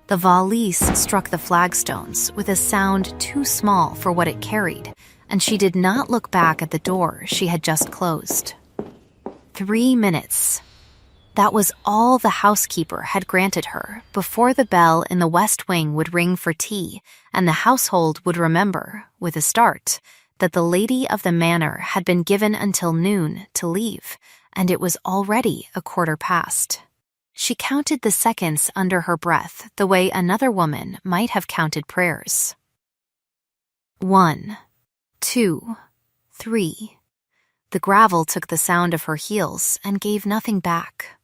The valise struck the flagstones with a sound too small for what it carried, and she did not look back at the door she had just closed. 3 minutes. That was all the housekeeper had granted her before the bell in the West Wing would ring for tea, and the household would remember, with a start, that the lady of the manor had been given until noon to leave, and it was already 1/4 past. She counted the seconds under her breath the way another woman might have counted prayers. 1, 2, 3. The gravel took the sound of her heels and gave nothing back.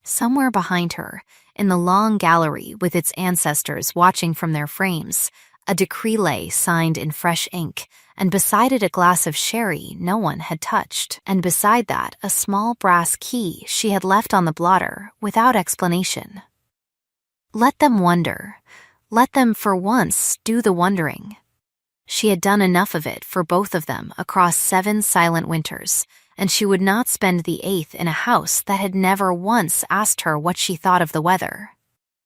Somewhere behind her, in the long gallery with its ancestors watching from their frames, a decree lay signed in fresh ink, and beside it a glass of sherry no one had touched, and beside that a small brass key she had left on the blotter without explanation. Let them wonder. Let them for once do the wondering. She had done enough of it for both of them across 7 silent winters, and she would not spend the 8th in a house that had never once asked her what she thought of the weather.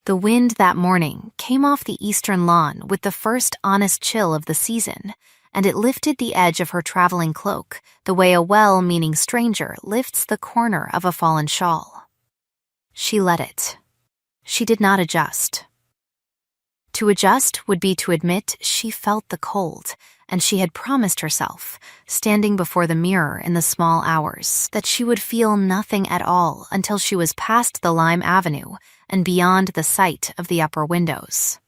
The wind that morning came off the eastern lawn with the first honest chill of the season, and it lifted the edge of her traveling cloak the way a well-meaning stranger lifts the corner of a fallen shawl. She let it. She did not adjust. To adjust would be to admit she felt the cold, and she had promised herself, standing before the mirror in the small hours, that she would feel nothing at all until she was past the lime avenue and beyond the sight of the upper windows.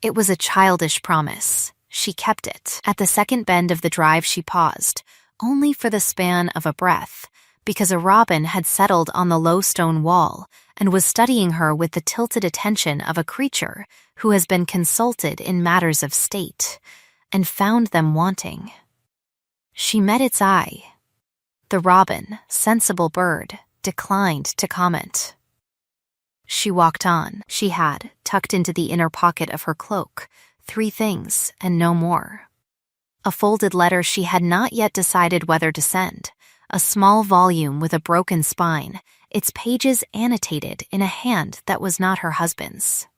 It was a childish promise. She kept it. At the second bend of the drive she paused, only for the span of a breath, because a robin had settled on the low stone wall and was studying her with the tilted attention of a creature who has been consulted in matters of state, and found them wanting. She met its eye. The robin, sensible bird, declined to comment. She walked on. She had, tucked into the inner pocket of her cloak, 3 things and no more. A folded letter she had not yet decided whether to send, a small volume with a broken spine, its pages annotated in a hand that was not her husband's,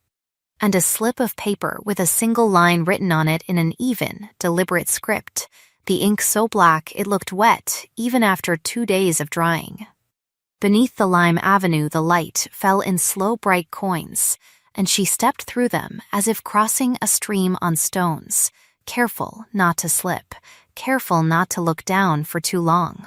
and a slip of paper with a single line written on it in an even, deliberate script, the ink so black it looked wet even after 2 days of drying. Beneath the lime avenue the light fell in slow bright coins, and she stepped through them as if crossing a stream on stones, careful not to slip, careful not to look down for too long.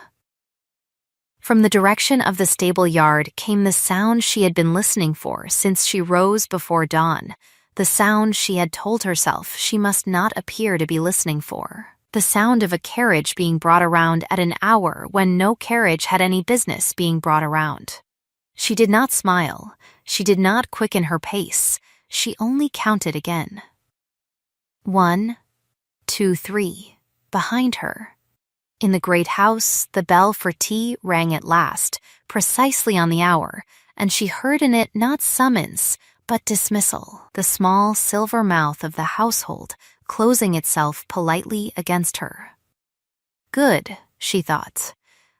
From the direction of the stable yard came the sound she had been listening for since she rose before dawn, the sound she had told herself she must not appear to be listening for, the sound of a carriage being brought around at an hour when no carriage had any business being brought around. She did not smile, she did not quicken her pace, she only counted again. 1, 2, 3, behind her. In the great house, the bell for tea rang at last, precisely on the hour, and she heard in it not summons, but dismissal, the small silver mouth of the household closing itself politely against her. Good, she thought.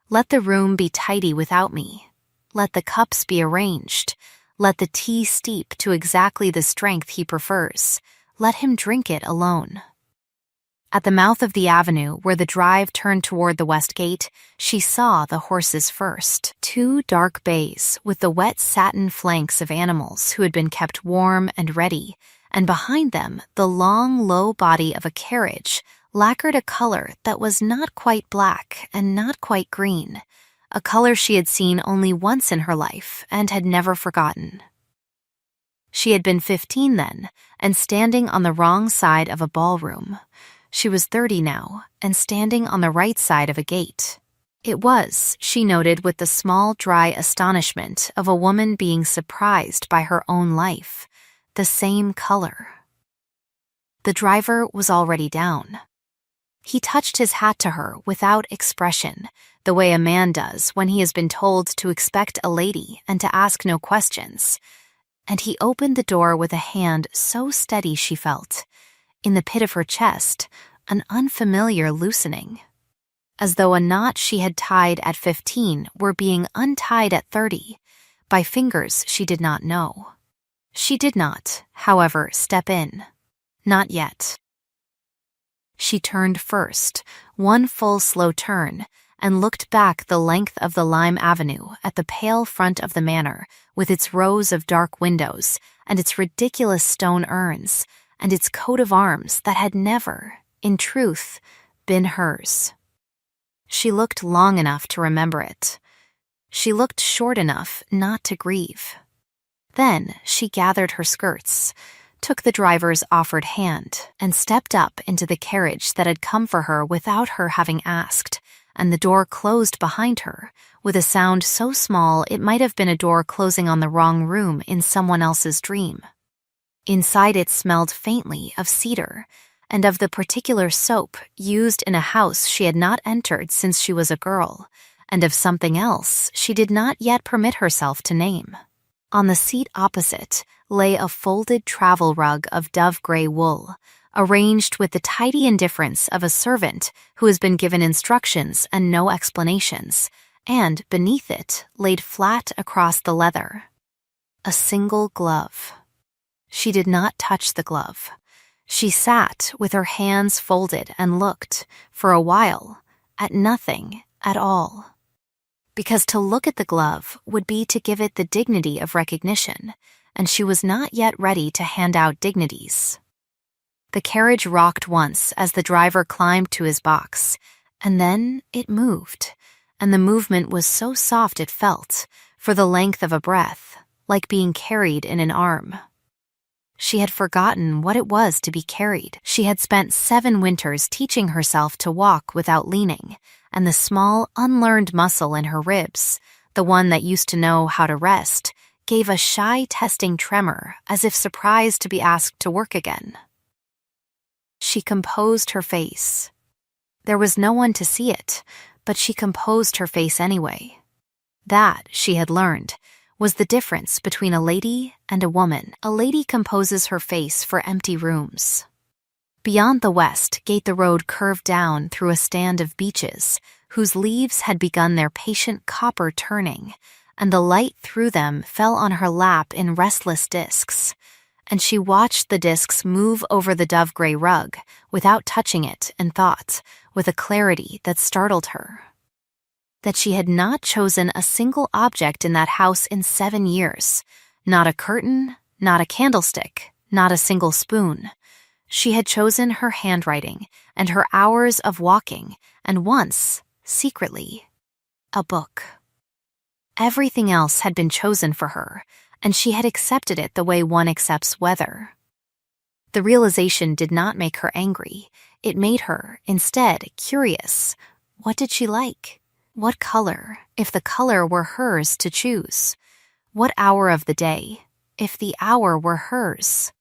Let the room be tidy without me. Let the cups be arranged. Let the tea steep to exactly the strength he prefers. Let him drink it alone. At the mouth of the avenue, where the drive turned toward the west gate, she saw the horses first. 2 dark bays with the wet satin flanks of animals who had been kept warm and ready, and behind them the long, low body of a carriage, lacquered a color that was not quite black and not quite green, a color she had seen only once in her life and had never forgotten. She had been 15 then, and standing on the wrong side of a ballroom. She was 30 now, and standing on the right side of a gate. It was, she noted with the small, dry astonishment of a woman being surprised by her own life, the same color. The driver was already down. He touched his hat to her without expression, the way a man does when he has been told to expect a lady and to ask no questions, and he opened the door with a hand so steady she felt, in the pit of her chest, an unfamiliar loosening, as though a knot she had tied at 15 were being untied at 30, by fingers she did not know. She did not, however, step in. Not yet. She turned first, one full slow turn, and looked back the length of the lime avenue at the pale front of the manor, with its rows of dark windows, and its ridiculous stone urns, and its coat of arms that had never, in truth, been hers. She looked long enough to remember it. She looked short enough not to grieve. Then she gathered her skirts, took the driver's offered hand, and stepped up into the carriage that had come for her without her having asked, and the door closed behind her, with a sound so small it might have been a door closing on the wrong room in someone else's dream. Inside it smelled faintly of cedar, and of the particular soap used in a house she had not entered since she was a girl, and of something else she did not yet permit herself to name. On the seat opposite lay a folded travel rug of dove-gray wool, arranged with the tidy indifference of a servant who has been given instructions and no explanations, and beneath it, laid flat across the leather, a single glove. She did not touch the glove. She sat with her hands folded and looked, for a while, at nothing at all. Because to look at the glove would be to give it the dignity of recognition, and she was not yet ready to hand out dignities. The carriage rocked once as the driver climbed to his box, and then it moved, and the movement was so soft it felt, for the length of a breath, like being carried in an arm. She had forgotten what it was to be carried. She had spent 7 winters teaching herself to walk without leaning, and the small, unlearned muscle in her ribs, the one that used to know how to rest, gave a shy, testing tremor as if surprised to be asked to work again. She composed her face. There was no one to see it, but she composed her face anyway. That, she had learned, was the difference between a lady and a woman. A lady composes her face for empty rooms. Beyond the west gate the road curved down through a stand of beeches, whose leaves had begun their patient copper turning, and the light through them fell on her lap in restless discs, and she watched the discs move over the dove-gray rug without touching it, and thought, with a clarity that startled her, that she had not chosen a single object in that house in 7 years, not a curtain, not a candlestick, not a single spoon. She had chosen her handwriting and her hours of walking, and once, secretly, a book. Everything else had been chosen for her, and she had accepted it the way one accepts weather. The realization did not make her angry. It made her, instead, curious. What did she like? What color, if the color were hers to choose? What hour of the day, if the hour were hers?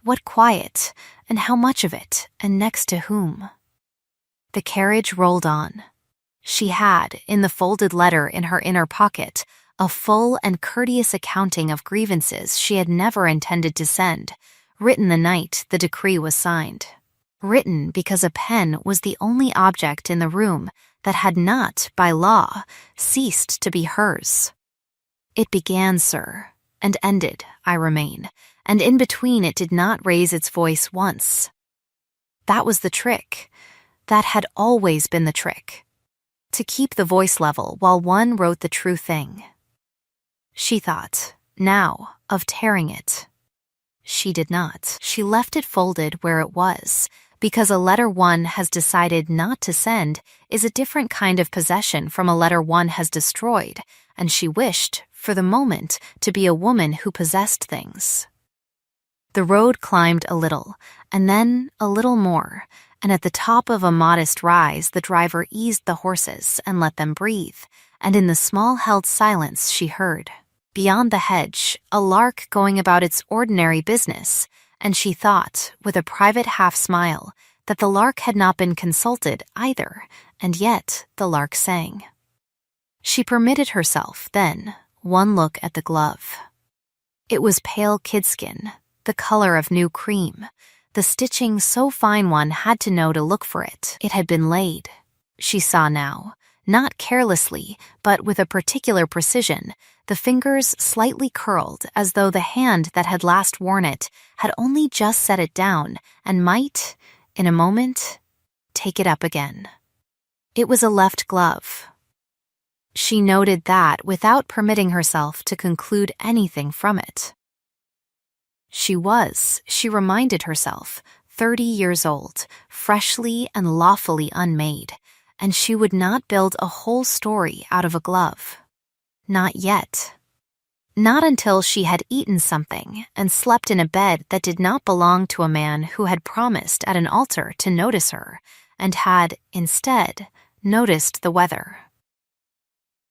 What quiet, and how much of it, and next to whom? The carriage rolled on. She had, in the folded letter in her inner pocket, a full and courteous accounting of grievances she had never intended to send, written the night the decree was signed. Written because a pen was the only object in the room that had not, by law, ceased to be hers. It began, sir, and ended, I remain, and in between it did not raise its voice once. That was the trick. That had always been the trick. To keep the voice level while one wrote the true thing. She thought, now, of tearing it. She did not. She left it folded where it was, because a letter one has decided not to send is a different kind of possession from a letter one has destroyed, and she wished, for the moment, to be a woman who possessed things. The road climbed a little, and then a little more, and at the top of a modest rise the driver eased the horses and let them breathe, and in the small-held silence she heard, beyond the hedge, a lark going about its ordinary business, and she thought, with a private half-smile, that the lark had not been consulted either, and yet the lark sang. She permitted herself, then, one look at the glove. It was pale kidskin, the color of new cream, the stitching so fine one had to know to look for it. It had been laid, she saw now, not carelessly, but with a particular precision, the fingers slightly curled as though the hand that had last worn it had only just set it down and might, in a moment, take it up again. It was a left glove. She noted that without permitting herself to conclude anything from it. She reminded herself, 30 years old, freshly and lawfully unmade, and she would not build a whole story out of a glove. Not yet. Not until she had eaten something and slept in a bed that did not belong to a man who had promised at an altar to notice her, and had, instead, noticed the weather.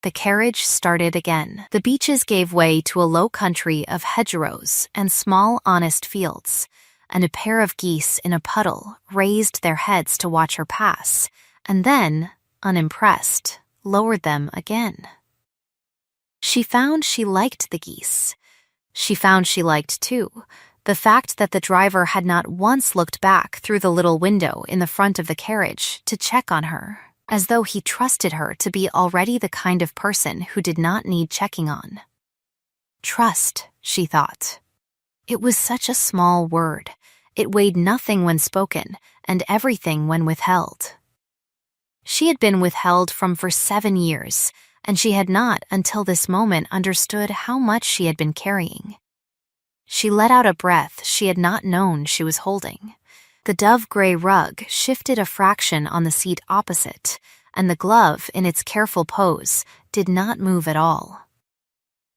The carriage started again. The beaches gave way to a low country of hedgerows and small honest fields, and a pair of geese in a puddle raised their heads to watch her pass, and then, unimpressed, lowered them again. She found she liked the geese. She found she liked, too, the fact that the driver had not once looked back through the little window in the front of the carriage to check on her, as though he trusted her to be already the kind of person who did not need checking on. Trust, she thought. It was such a small word. It weighed nothing when spoken, and everything when withheld. She had been withheld from for 7 years, and she had not until this moment understood how much she had been carrying. She let out a breath she had not known she was holding. The dove-gray rug shifted a fraction on the seat opposite, and the glove, in its careful pose, did not move at all.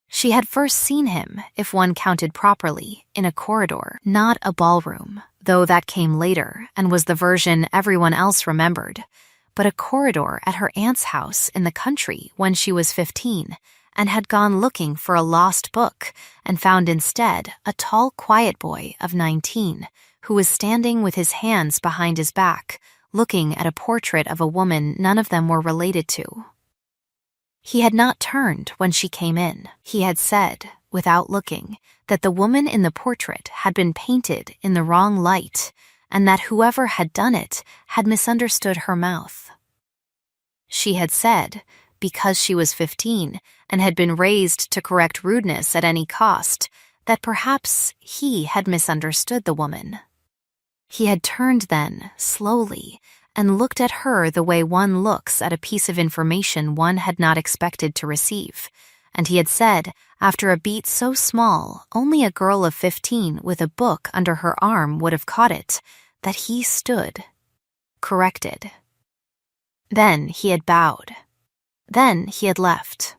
She had first seen him, if one counted properly, in a corridor, not a ballroom, though that came later and was the version everyone else remembered, but a corridor at her aunt's house in the country when she was 15, and had gone looking for a lost book and found instead a tall, quiet boy of 19 who was standing with his hands behind his back, looking at a portrait of a woman none of them were related to. He had not turned when she came in. He had said, without looking, that the woman in the portrait had been painted in the wrong light, and that whoever had done it had misunderstood her mouth. She had said, because she was 15 and had been raised to correct rudeness at any cost, that perhaps he had misunderstood the woman. He had turned then, slowly, and looked at her the way one looks at a piece of information one had not expected to receive, and he had said, after a beat so small only a girl of 15 with a book under her arm would have caught it, that he stood, corrected. Then he had bowed. Then he had left.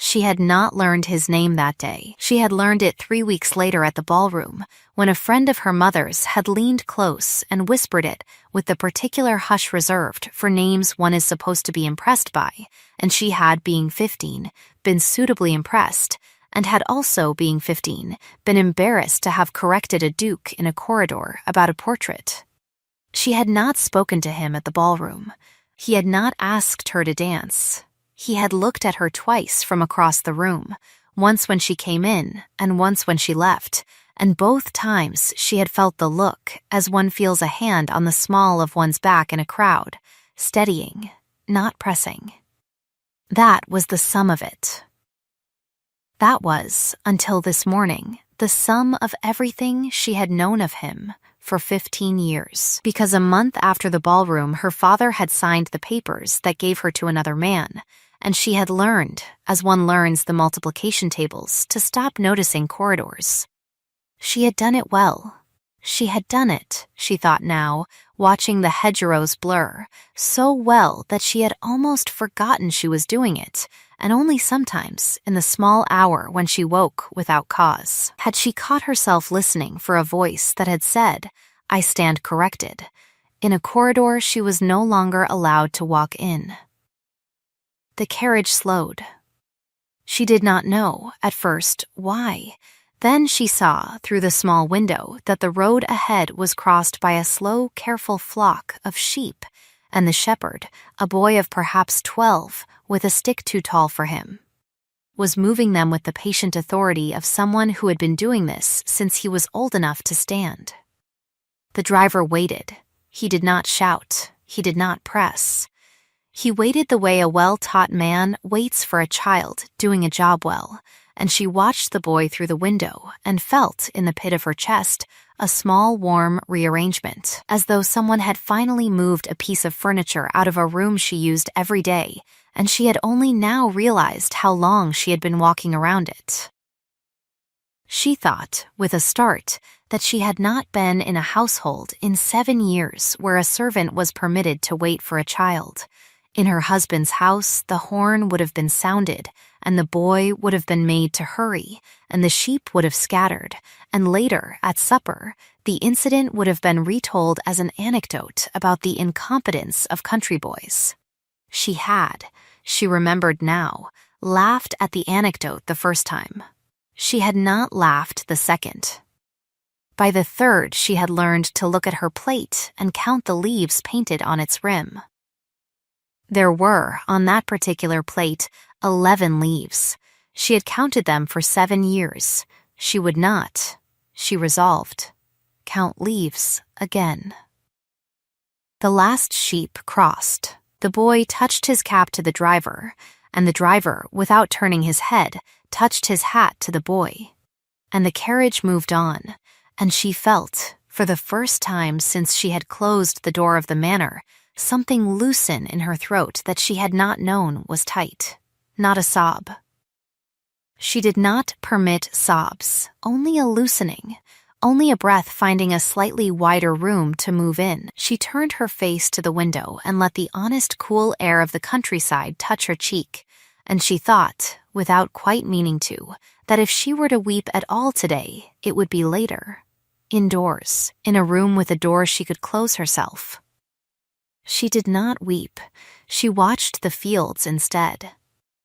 She had not learned his name that day. She had learned it 3 weeks later at the ballroom, when a friend of her mother's had leaned close and whispered it with the particular hush reserved for names one is supposed to be impressed by, and she had, being 15, been suitably impressed, and had also, being 15, been embarrassed to have corrected a duke in a corridor about a portrait. She had not spoken to him at the ballroom. He had not asked her to dance. He had looked at her twice from across the room, once when she came in and once when she left, and both times she had felt the look as one feels a hand on the small of one's back in a crowd, steadying, not pressing. That was the sum of it. That was, until this morning, the sum of everything she had known of him for 15 years, because a month after the ballroom her father had signed the papers that gave her to another man, and she had learned, as one learns the multiplication tables, to stop noticing corridors. She had done it well. She had done it, she thought now, watching the hedgerows blur, so well that she had almost forgotten she was doing it, and only sometimes, in the small hour when she woke without cause, had she caught herself listening for a voice that had said, "I stand corrected." In a corridor she was no longer allowed to walk in. The carriage slowed. She did not know, at first, why. Then she saw, through the small window, that the road ahead was crossed by a slow, careful flock of sheep, and the shepherd, a boy of perhaps 12, with a stick too tall for him, was moving them with the patient authority of someone who had been doing this since he was old enough to stand. The driver waited. He did not shout. He did not press. He waited the way a well-taught man waits for a child doing a job well, and she watched the boy through the window and felt, in the pit of her chest, a small, warm rearrangement, as though someone had finally moved a piece of furniture out of a room she used every day, and she had only now realized how long she had been walking around it. She thought, with a start, that she had not been in a household in 7 years where a servant was permitted to wait for a child. In her husband's house, the horn would have been sounded, and the boy would have been made to hurry, and the sheep would have scattered, and later, at supper, the incident would have been retold as an anecdote about the incompetence of country boys. She remembered now, laughed at the anecdote the first time. She had not laughed the second. By the third, she had learned to look at her plate and count the leaves painted on its rim. There were, on that particular plate, 11 leaves. She had counted them for 7 years. She would not, she resolved, count leaves again. The last sheep crossed. The boy touched his cap to the driver, and the driver, without turning his head, touched his hat to the boy. And the carriage moved on, and she felt, for the first time since she had closed the door of the manor, something loosen in her throat that she had not known was tight. Not a sob. She did not permit sobs, only a loosening, only a breath finding a slightly wider room to move in. She turned her face to the window and let the honest, cool air of the countryside touch her cheek, and she thought, without quite meaning to, that if she were to weep at all today, it would be later. Indoors, in a room with a door she could close herself. She did not weep. She watched the fields instead.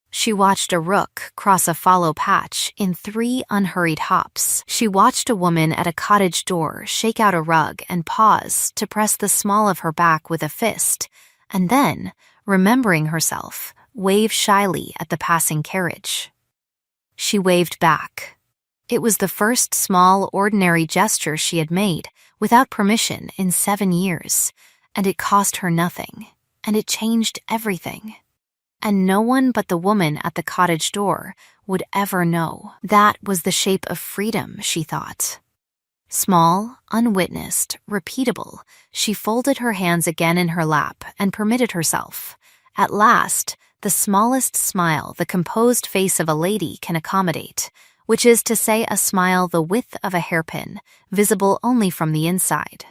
She watched a rook cross a fallow patch in 3 unhurried hops. She watched a woman at a cottage door shake out a rug and pause to press the small of her back with a fist, and then, remembering herself, wave shyly at the passing carriage. She waved back. It was the first small, ordinary gesture she had made, without permission, in 7 years, and it cost her nothing, and it changed everything. And no one but the woman at the cottage door would ever know. That was the shape of freedom, she thought. Small, unwitnessed, repeatable, she folded her hands again in her lap and permitted herself, at last, the smallest smile the composed face of a lady can accommodate, which is to say a smile the width of a hairpin, visible only from the inside.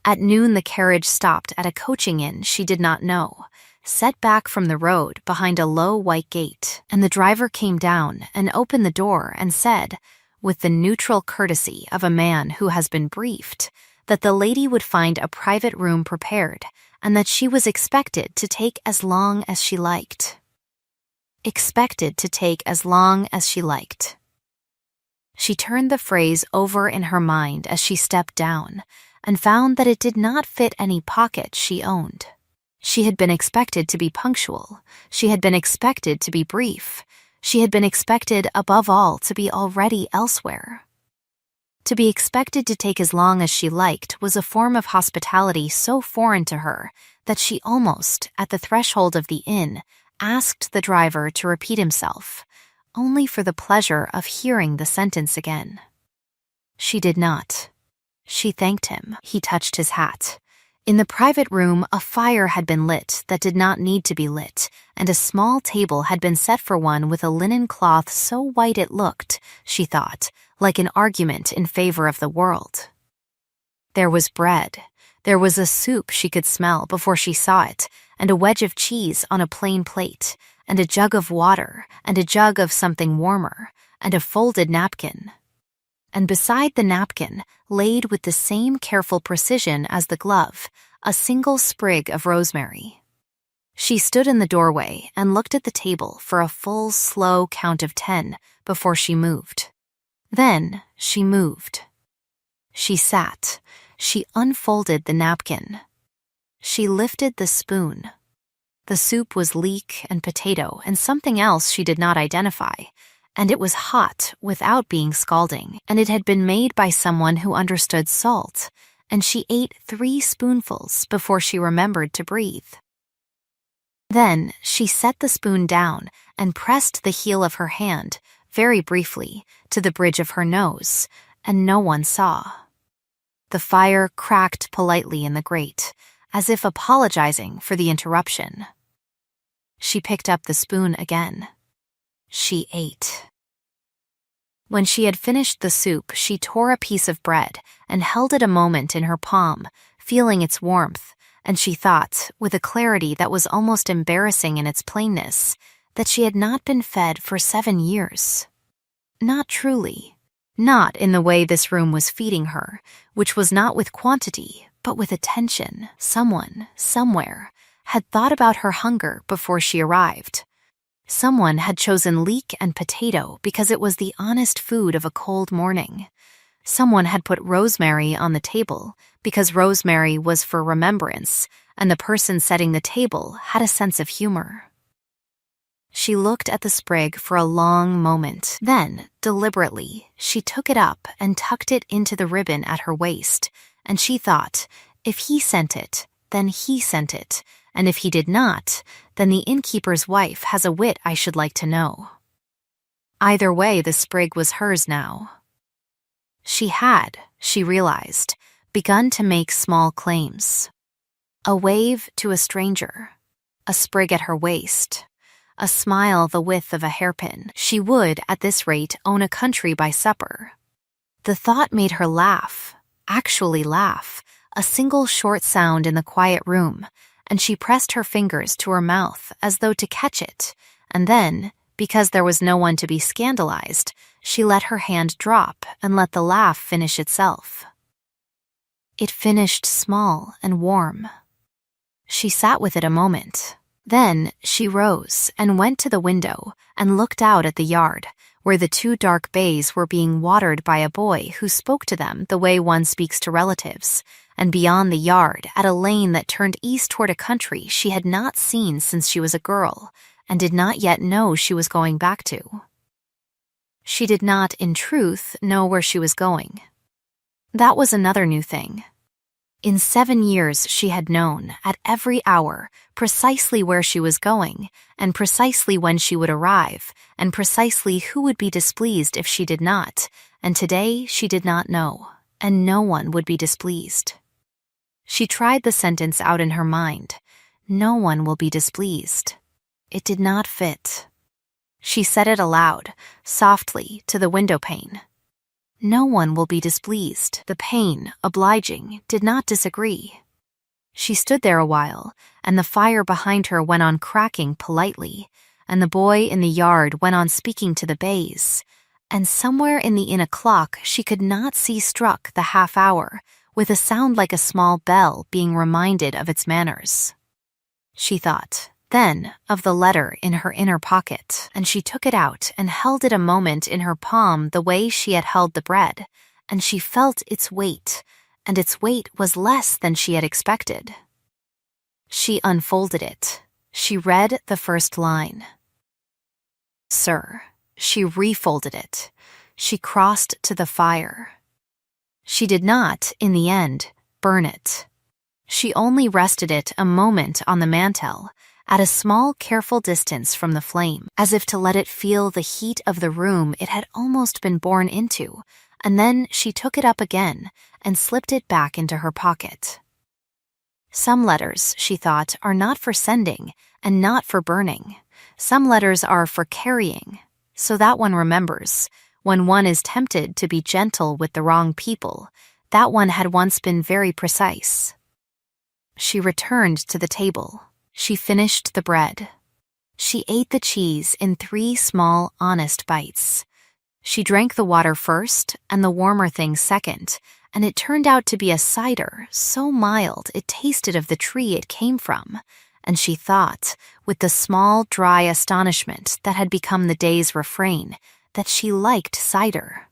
At noon the carriage stopped at a coaching inn she did not know, set back from the road behind a low white gate, and the driver came down and opened the door and said, with the neutral courtesy of a man who has been briefed, that the lady would find a private room prepared and that she was expected to take as long as she liked. Expected to take as long as she liked. She turned the phrase over in her mind as she stepped down, and found that it did not fit any pocket she owned. She had been expected to be punctual. She had been expected to be brief. She had been expected, above all, to be already elsewhere. To be expected to take as long as she liked was a form of hospitality so foreign to her that she almost, at the threshold of the inn, asked the driver to repeat himself, only for the pleasure of hearing the sentence again. She did not. She thanked him. He touched his hat. In the private room, a fire had been lit that did not need to be lit, and a small table had been set for one with a linen cloth so white it looked, she thought, like an argument in favor of the world. There was bread. There was a soup she could smell before she saw it, and a wedge of cheese on a plain plate, and a jug of water, and a jug of something warmer, and a folded napkin. And beside the napkin, laid with the same careful precision as the glove, a single sprig of rosemary. She stood in the doorway and looked at the table for a full, slow count of 10 before she moved. Then she moved. She sat. She unfolded the napkin. She lifted the spoon. The soup was leek and potato and something else she did not identify, and it was hot without being scalding, and it had been made by someone who understood salt, and she ate 3 spoonfuls before she remembered to breathe. Then she set the spoon down and pressed the heel of her hand, very briefly, to the bridge of her nose, and no one saw. The fire cracked politely in the grate, as if apologizing for the interruption. She picked up the spoon again. She ate. When she had finished the soup, she tore a piece of bread and held it a moment in her palm, feeling its warmth, and she thought, with a clarity that was almost embarrassing in its plainness, that she had not been fed for 7 years. Not truly. Not in the way this room was feeding her, which was not with quantity, but with attention. Someone, somewhere, had thought about her hunger before she arrived. Someone had chosen leek and potato because it was the honest food of a cold morning. Someone had put rosemary on the table because rosemary was for remembrance, and the person setting the table had a sense of humor. She looked at the sprig for a long moment. Then, deliberately, she took it up and tucked it into the ribbon at her waist, and she thought, if he sent it, then he sent it, and if he did not, then the innkeeper's wife has a wit I should like to know. Either way, the sprig was hers now. She had, she realized, begun to make small claims. A wave to a stranger, a sprig at her waist, a smile the width of a hairpin. She would, at this rate, own a country by supper. The thought made her laugh, actually laugh, a single short sound in the quiet room, and she pressed her fingers to her mouth as though to catch it, and then, because there was no one to be scandalized, she let her hand drop and let the laugh finish itself. It finished small and warm. She sat with it a moment. Then she rose and went to the window and looked out at the yard, where the 2 dark bays were being watered by a boy who spoke to them the way one speaks to relatives, and beyond the yard at a lane that turned east toward a country she had not seen since she was a girl, and did not yet know she was going back to. She did not, in truth, know where she was going. That was another new thing. In 7 years she had known, at every hour, precisely where she was going, and precisely when she would arrive, and precisely who would be displeased if she did not, and today she did not know, and no one would be displeased. She tried the sentence out in her mind. No one will be displeased. It did not fit. She said it aloud, softly, to the window pane. No one will be displeased. The pane, obliging, did not disagree. She stood there a while, and the fire behind her went on cracking politely, and the boy in the yard went on speaking to the bays, and somewhere in the inn a clock she could not see struck the half hour, with a sound like a small bell being reminded of its manners. She thought, then, of the letter in her inner pocket, and she took it out and held it a moment in her palm the way she had held the bread, and she felt its weight, and its weight was less than she had expected. She unfolded it. She read the first line. Sir. She refolded it. She crossed to the fire. She did not, in the end, burn it. She only rested it a moment on the mantel, at a small, careful distance from the flame, as if to let it feel the heat of the room it had almost been born into, and then she took it up again and slipped it back into her pocket. Some letters, she thought, are not for sending and not for burning. Some letters are for carrying, so that one remembers. When one is tempted to be gentle with the wrong people, that one had once been very precise. She returned to the table. She finished the bread. She ate the cheese in 3 small, honest bites. She drank the water first and the warmer thing second, and it turned out to be a cider so mild it tasted of the tree it came from, and she thought, with the small, dry astonishment that had become the day's refrain, that she liked cider.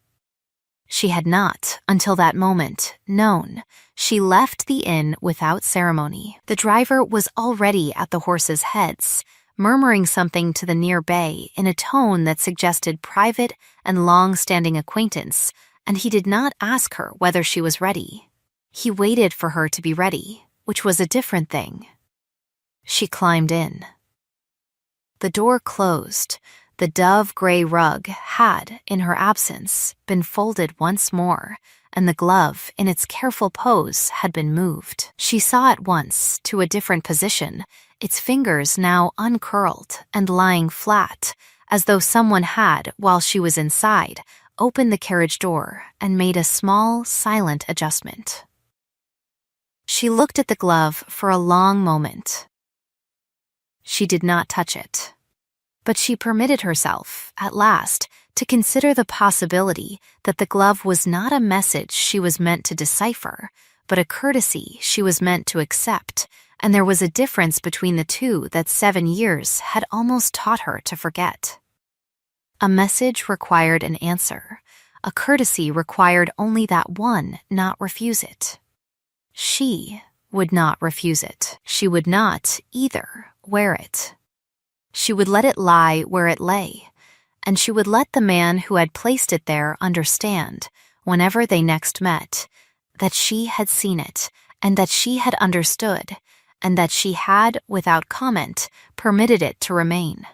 She had not, until that moment, known. She left the inn without ceremony. The driver was already at the horses' heads, murmuring something to the near bay in a tone that suggested private and long-standing acquaintance, and he did not ask her whether she was ready. He waited for her to be ready, which was a different thing. She climbed in. The door closed. The dove-gray rug had, in her absence, been folded once more, and the glove, in its careful pose, had been moved. She saw at once, to a different position, its fingers now uncurled and lying flat, as though someone had, while she was inside, opened the carriage door and made a small, silent adjustment. She looked at the glove for a long moment. She did not touch it. But she permitted herself, at last, to consider the possibility that the glove was not a message she was meant to decipher, but a courtesy she was meant to accept, and there was a difference between the two that 7 years had almost taught her to forget. A message required an answer. A courtesy required only that one not refuse it. She would not refuse it. She would not, either, wear it. She would let it lie where it lay, and she would let the man who had placed it there understand, whenever they next met, that she had seen it, and that she had understood, and that she had, without comment, permitted it to remain.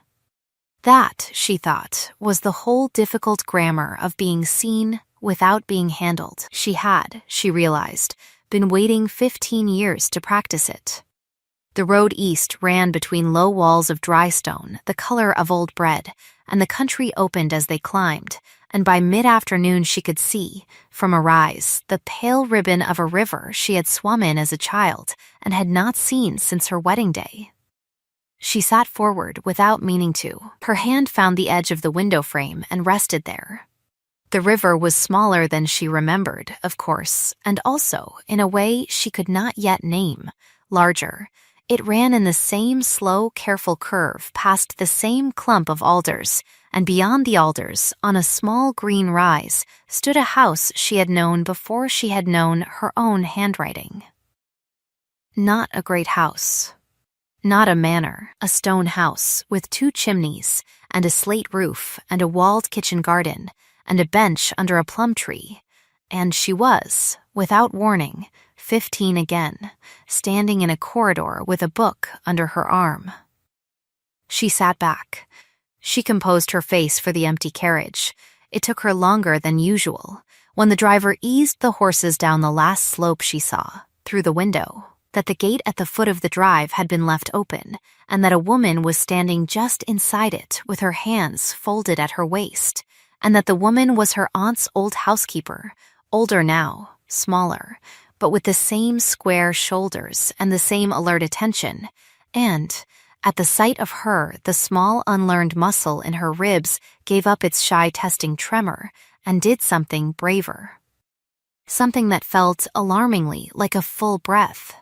That, she thought, was the whole difficult grammar of being seen without being handled. She had, she realized, been waiting 15 years to practice it. The road east ran between low walls of dry stone, the color of old bread, and the country opened as they climbed, and by mid-afternoon she could see, from a rise, the pale ribbon of a river she had swum in as a child and had not seen since her wedding day. She sat forward without meaning to. Her hand found the edge of the window frame and rested there. The river was smaller than she remembered, of course, and also, in a way she could not yet name, larger. It ran in the same slow, careful curve past the same clump of alders, and beyond the alders, on a small green rise, stood a house she had known before she had known her own handwriting. Not a great house. Not a manor, a stone house with 2 chimneys, and a slate roof, and a walled kitchen garden, and a bench under a plum tree. And she was, without warning, 15 again, standing in a corridor with a book under her arm. She sat back. She composed her face for the empty carriage. It took her longer than usual. When the driver eased the horses down the last slope, she saw, through the window, that the gate at the foot of the drive had been left open, and that a woman was standing just inside it with her hands folded at her waist, and that the woman was her aunt's old housekeeper, older now, smaller, but with the same square shoulders and the same alert attention, and, at the sight of her, the small unlearned muscle in her ribs gave up its shy testing tremor and did something braver. Something that felt alarmingly like a full breath.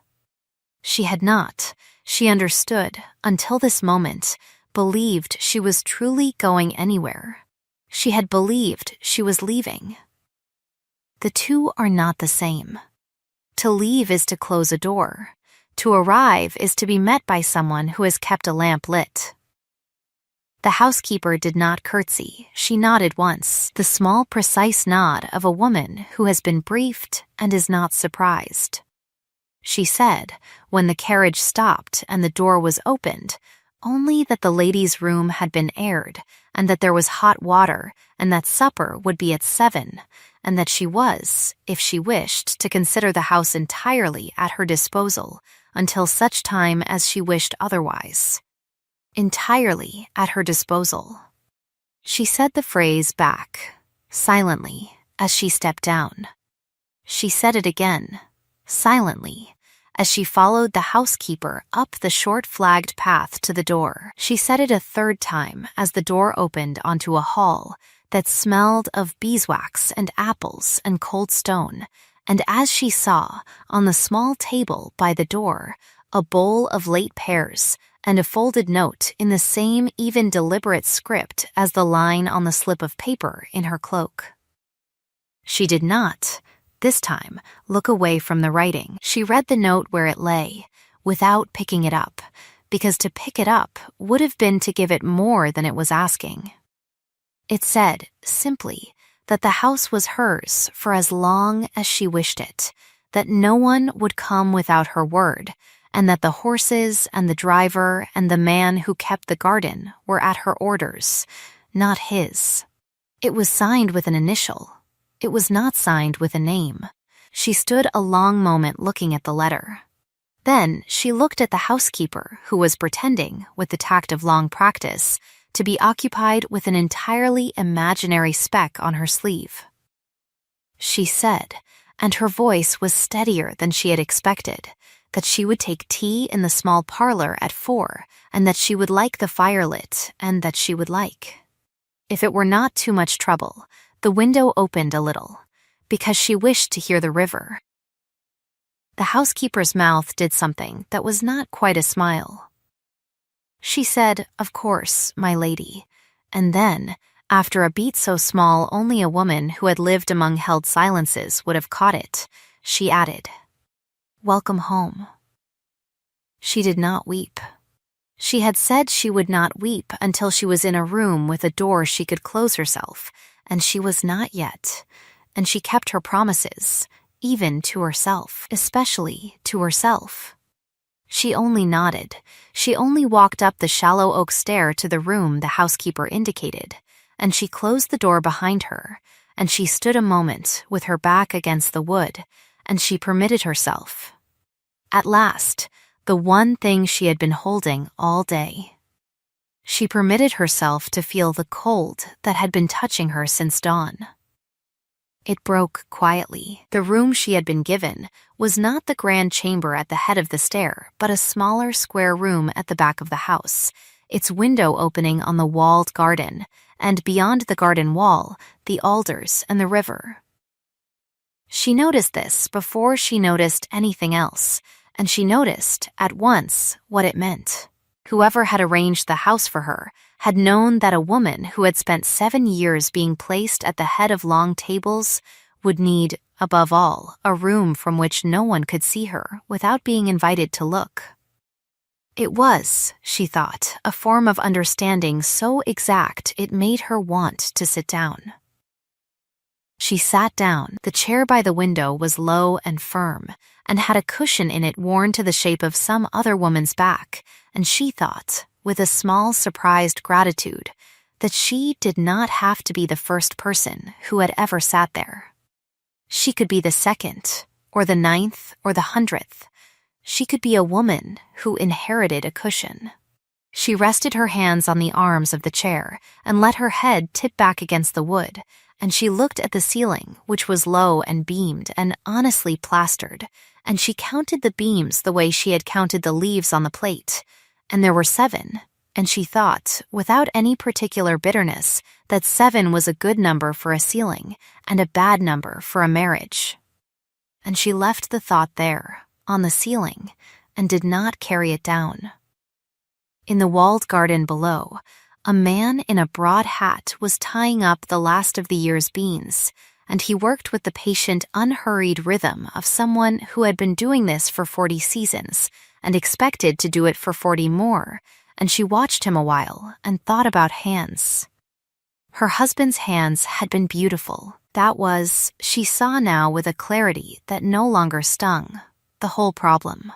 She had not, she understood, until this moment, believed she was truly going anywhere. She had believed she was leaving. The two are not the same. To leave is to close a door. To arrive is to be met by someone who has kept a lamp lit. The housekeeper did not curtsy. She nodded once, the small, precise nod of a woman who has been briefed and is not surprised. She said, when the carriage stopped and the door was opened, only that the ladies' room had been aired, and that there was hot water, and that supper would be at 7, and that she was, if she wished, to consider the house entirely at her disposal until such time as she wished otherwise. Entirely at her disposal. She said the phrase back, silently, as she stepped down. She said it again, silently, as she followed the housekeeper up the short flagged path to the door. She said it a third time as the door opened onto a hall that smelled of beeswax and apples and cold stone, and as she saw, on the small table by the door, a bowl of late pears and a folded note in the same even deliberate script as the line on the slip of paper in her cloak. She did not, this time, look away from the writing. She read the note where it lay, without picking it up, because to pick it up would have been to give it more than it was asking. It said, simply, that the house was hers for as long as she wished it, that no one would come without her word, and that the horses and the driver and the man who kept the garden were at her orders, not his. It was signed with an initial. It was not signed with a name. She stood a long moment looking at the letter. Then she looked at the housekeeper, who was pretending, with the tact of long practice, to be occupied with an entirely imaginary speck on her sleeve. She said, and her voice was steadier than she had expected, that she would take tea in the small parlor at 4, and that she would like the fire lit, and that she would like. If it were not too much trouble, the window opened a little, because she wished to hear the river. The housekeeper's mouth did something that was not quite a smile. She said, "Of course, my lady," and then, after a beat so small only a woman who had lived among held silences would have caught it, she added, "Welcome home." She did not weep. She had said she would not weep until she was in a room with a door she could close herself, and she was not yet, and she kept her promises, even to herself, especially to herself. She only nodded. She only walked up the shallow oak stair to the room the housekeeper indicated, and she closed the door behind her, and she stood a moment with her back against the wood, and she permitted herself. At last, the one thing she had been holding all day. She permitted herself to feel the cold that had been touching her since dawn. It broke quietly. The room she had been given was not the grand chamber at the head of the stair, but a smaller square room at the back of the house, its window opening on the walled garden, and beyond the garden wall, the alders and the river. She noticed this before she noticed anything else, and she noticed, at once, what it meant. Whoever had arranged the house for her had known that a woman who had spent 7 years being placed at the head of long tables would need, above all, a room from which no one could see her without being invited to look. It was, she thought, a form of understanding so exact it made her want to sit down. She sat down. The chair by the window was low and firm, and had a cushion in it worn to the shape of some other woman's back, and she thought, with a small surprised gratitude, that she did not have to be the first person who had ever sat there. She could be the 2nd, or the 9th, or the 100th. She could be a woman who inherited a cushion. She rested her hands on the arms of the chair and let her head tip back against the wood, and she looked at the ceiling, which was low and beamed and honestly plastered, and she counted the beams the way she had counted the leaves on the plate, and there were 7, and she thought, without any particular bitterness, that 7 was a good number for a ceiling and a bad number for a marriage. And she left the thought there, on the ceiling, and did not carry it down. In the walled garden below, a man in a broad hat was tying up the last of the year's beans, and he worked with the patient, unhurried rhythm of someone who had been doing this for 40 seasons and expected to do it for 40 more, and she watched him a while and thought about hands. Her husband's hands had been beautiful. That was, she saw now with a clarity that no longer stung, the whole problem.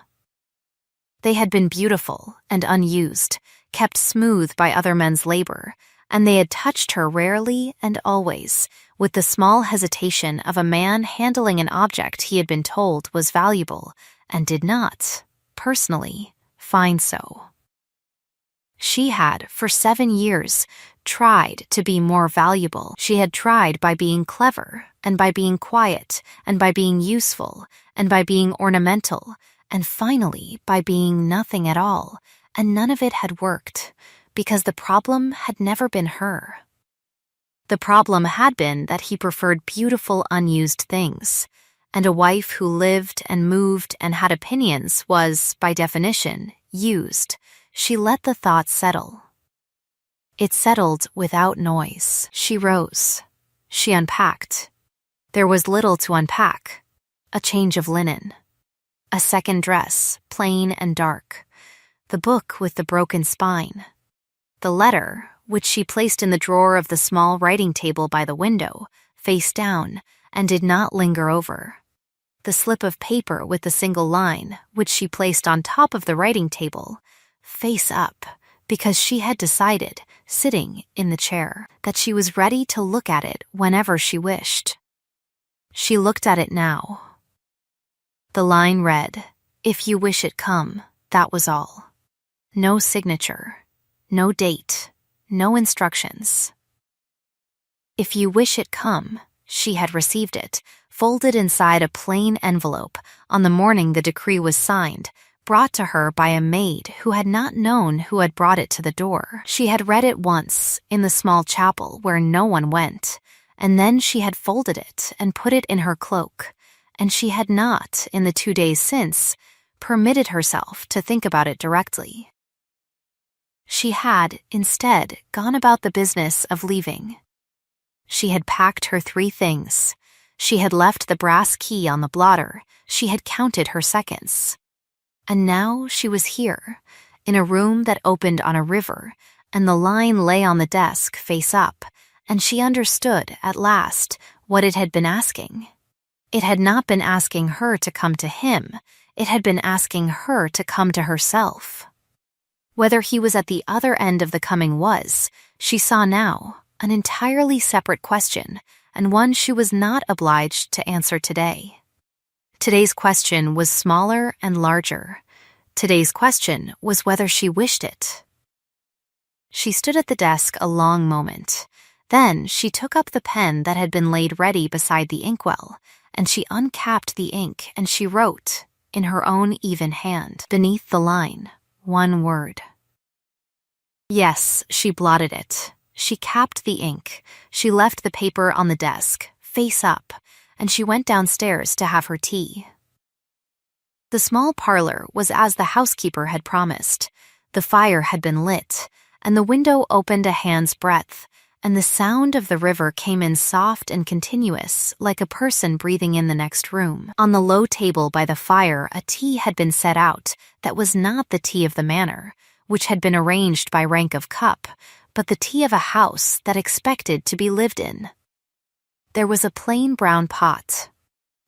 They had been beautiful and unused, kept smooth by other men's labor, and they had touched her rarely and always, with the small hesitation of a man handling an object he had been told was valuable and did not, personally, find so. She had, for 7 years, tried to be more valuable. She had tried by being clever, and by being quiet, and by being useful, and by being ornamental, and finally by being nothing at all, and none of it had worked, because the problem had never been her. The problem had been that he preferred beautiful unused things, and a wife who lived and moved and had opinions was, by definition, used. She let the thought settle. It settled without noise. She rose. She unpacked. There was little to unpack. A change of linen. A second dress, plain and dark. The book with the broken spine. The letter, which she placed in the drawer of the small writing table by the window, face down, and did not linger over. the slip of paper with the single line, which she placed on top of the writing table, face up, because she had decided, sitting in the chair, that she was ready to look at it whenever she wished. She looked at it now. The line read, "If you wish it come," that was all. No signature, no date, no instructions. If you wish it come, she had received it, folded inside a plain envelope on the morning the decree was signed, brought to her by a maid who had not known who had brought it to the door. She had read it once in the small chapel where no one went, and then she had folded it and put it in her cloak, and she had not, in the 2 days since, permitted herself to think about it directly. She had, instead, gone about the business of leaving. She had packed her 3 things. She had left the brass key on the blotter. She had counted her seconds. And now she was here, in a room that opened on a river, and the line lay on the desk face up, and she understood, at last, what it had been asking. It had not been asking her to come to him. It had been asking her to come to herself. Whether he was at the other end of the coming was, she saw now, an entirely separate question, and one she was not obliged to answer today. Today's question was smaller and larger. Today's question was whether she wished it. She stood at the desk a long moment. Then she took up the pen that had been laid ready beside the inkwell, and she uncapped the ink and she wrote, in her own even hand, beneath the line, 1 word. Yes, she blotted it. She capped the ink. She left the paper on the desk, face up, and she went downstairs to have her tea. The small parlor was as the housekeeper had promised. The fire had been lit, and the window opened a hand's breadth, and the sound of the river came in soft and continuous, like a person breathing in the next room. On the low table by the fire, a tea had been set out that was not the tea of the manor, which had been arranged by rank of cup, but the tea of a house that expected to be lived in. There was a plain brown pot.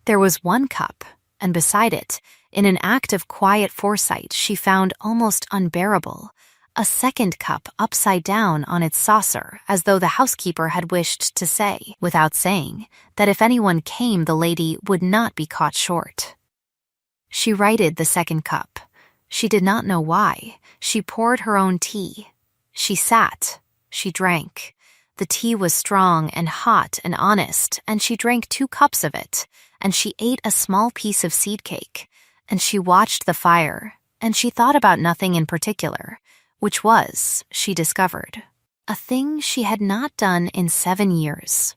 There was 1 cup, and beside it, in an act of quiet foresight she found almost unbearable, a 2nd cup upside down on its saucer, as though the housekeeper had wished to say, without saying, that if anyone came the lady would not be caught short. She righted the 2nd cup. She did not know why. She poured her own tea. She sat. She drank. The tea was strong and hot and honest, and she drank 2 cups of it, and she ate a small piece of seed cake, and she watched the fire, and she thought about nothing in particular, which was, she discovered, a thing she had not done in 7 years.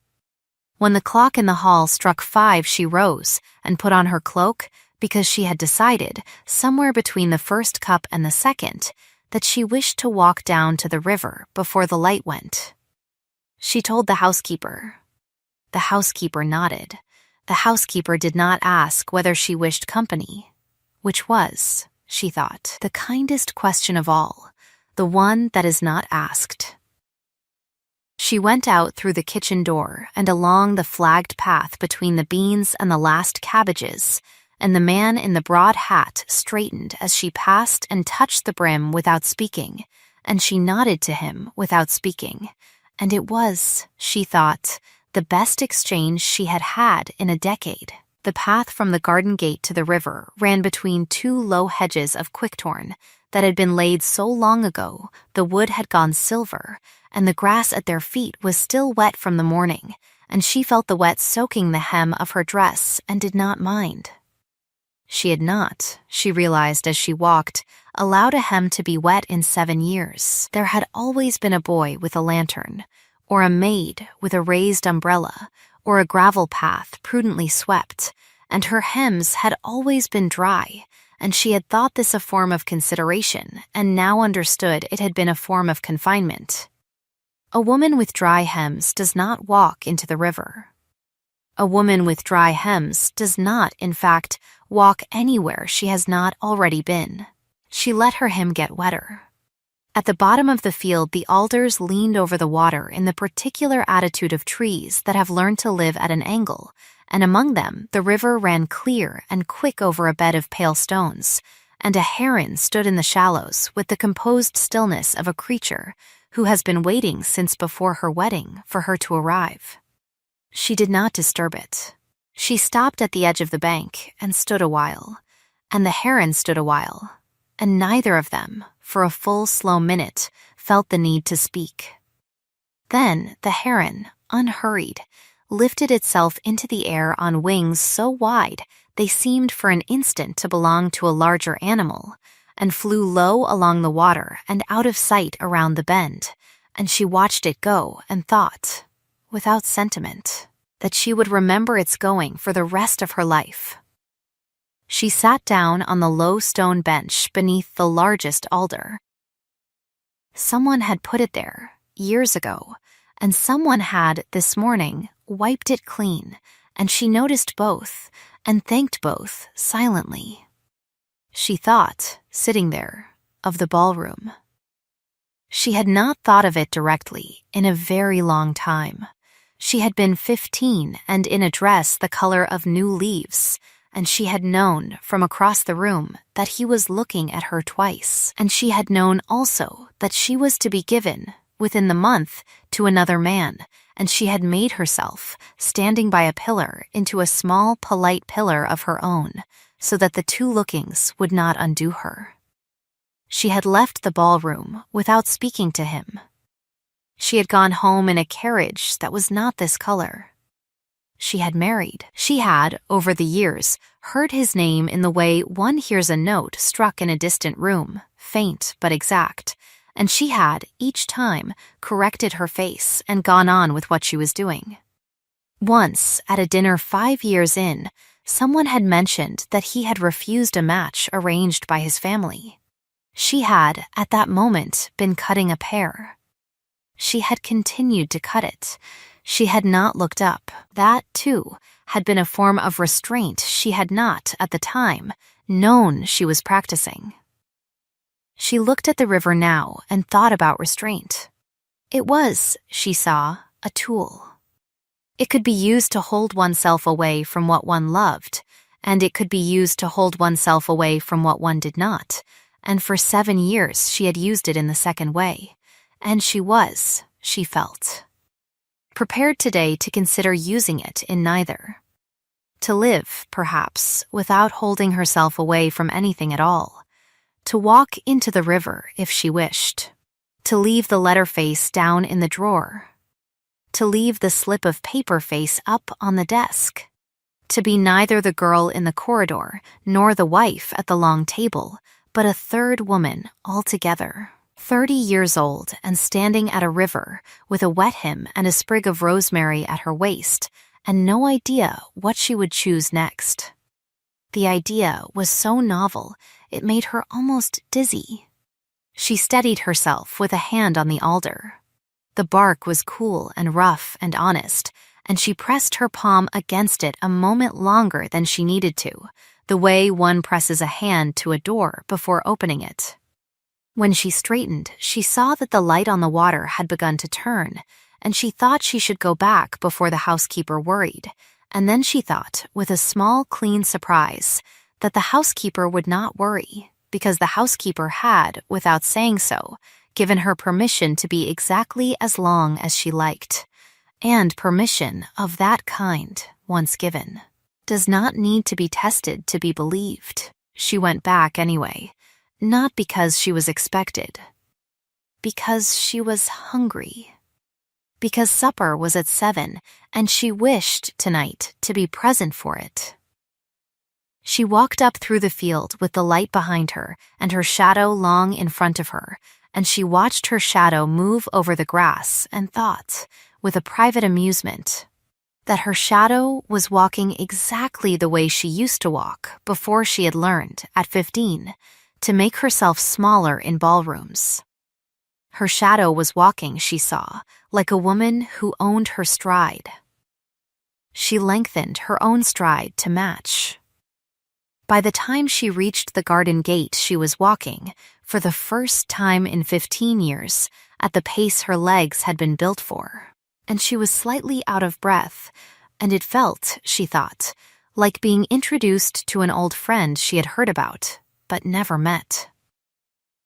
When the clock in the hall struck 5, she rose and put on her cloak, because she had decided, somewhere between the 1st cup and the 2nd, that she wished to walk down to the river before the light went. She told the housekeeper. The housekeeper nodded. The housekeeper did not ask whether she wished company, which was, she thought, the kindest question of all, the one that is not asked. She went out through the kitchen door and along the flagged path between the beans and the last cabbages, and the man in the broad hat straightened as she passed and touched the brim without speaking, and she nodded to him without speaking, and it was, she thought, the best exchange she had had in a decade. The path from the garden gate to the river ran between 2 low hedges of quickthorn that had been laid so long ago the wood had gone silver, and the grass at their feet was still wet from the morning, and she felt the wet soaking the hem of her dress and did not mind. She had not, she realized as she walked, allowed a hem to be wet in 7 years. There had always been a boy with a lantern, or a maid with a raised umbrella, or a gravel path prudently swept, and her hems had always been dry, and she had thought this a form of consideration, and now understood it had been a form of confinement. A woman with dry hems does not walk into the river. A woman with dry hems does not, in fact, walk anywhere she has not already been. She let her hem get wetter. At the bottom of the field, the alders leaned over the water in the particular attitude of trees that have learned to live at an angle, and among them the river ran clear and quick over a bed of pale stones, and a heron stood in the shallows with the composed stillness of a creature who has been waiting since before her wedding for her to arrive. She did not disturb it. She stopped at the edge of the bank and stood a while, and the heron stood a while, and neither of them, for a full slow minute, felt the need to speak. Then the heron, unhurried, lifted itself into the air on wings so wide they seemed for an instant to belong to a larger animal, and flew low along the water and out of sight around the bend, and she watched it go and thought, without sentiment, that she would remember its going for the rest of her life. She sat down on the low stone bench beneath the largest alder. Someone had put it there years ago, and someone had, this morning, wiped it clean, and she noticed both and thanked both silently. She thought, sitting there, of the ballroom. She had not thought of it directly in a very long time. She had been 15 and in a dress the color of new leaves, and she had known from across the room that he was looking at her twice, and she had known also that she was to be given, within the month, to another man, and she had made herself, standing by a pillar, into a small, polite pillar of her own, so that the two lookings would not undo her. She had left the ballroom without speaking to him. She had gone home in a carriage that was not this color. She had married. She had, over the years, heard his name in the way one hears a note struck in a distant room, faint but exact, and she had, each time, corrected her face and gone on with what she was doing. Once, at a dinner 5 years in, someone had mentioned that he had refused a match arranged by his family. She had, at that moment, been cutting a pear. She had continued to cut it. She had not looked up. That, too, had been a form of restraint she had not, at the time, known she was practicing. She looked at the river now and thought about restraint. It was, she saw, a tool. It could be used to hold oneself away from what one loved, and it could be used to hold oneself away from what one did not, and for 7 years she had used it in the second way, and she was, she felt, prepared today to consider using it in neither. To live, perhaps, without holding herself away from anything at all. To walk into the river if she wished. To leave the letter face down in the drawer. To leave the slip of paper face up on the desk. To be neither the girl in the corridor nor the wife at the long table, but a third woman altogether. 30 years old and standing at a river with a wet hem and a sprig of rosemary at her waist, and no idea what she would choose next. The idea was so novel, it made her almost dizzy. She steadied herself with a hand on the alder. The bark was cool and rough and honest, and she pressed her palm against it a moment longer than she needed to, the way one presses a hand to a door before opening it. When she straightened, she saw that the light on the water had begun to turn, and she thought she should go back before the housekeeper worried, and then she thought, with a small, clean surprise, that the housekeeper would not worry, because the housekeeper had, without saying so, given her permission to be exactly as long as she liked. And permission of that kind, once given, does not need to be tested to be believed. She went back anyway, not because she was expected, because she was hungry. Because supper was at 7, and she wished tonight to be present for it. She walked up through the field with the light behind her and her shadow long in front of her, and she watched her shadow move over the grass and thought, with a private amusement, that her shadow was walking exactly the way she used to walk before she had learned, at 15, to make herself smaller in ballrooms. Her shadow was walking, she saw, like a woman who owned her stride. She lengthened her own stride to match. By the time she reached the garden gate, she was walking, for the first time in 15 years, at the pace her legs had been built for. And she was slightly out of breath, and it felt, she thought, like being introduced to an old friend she had heard about, but never met.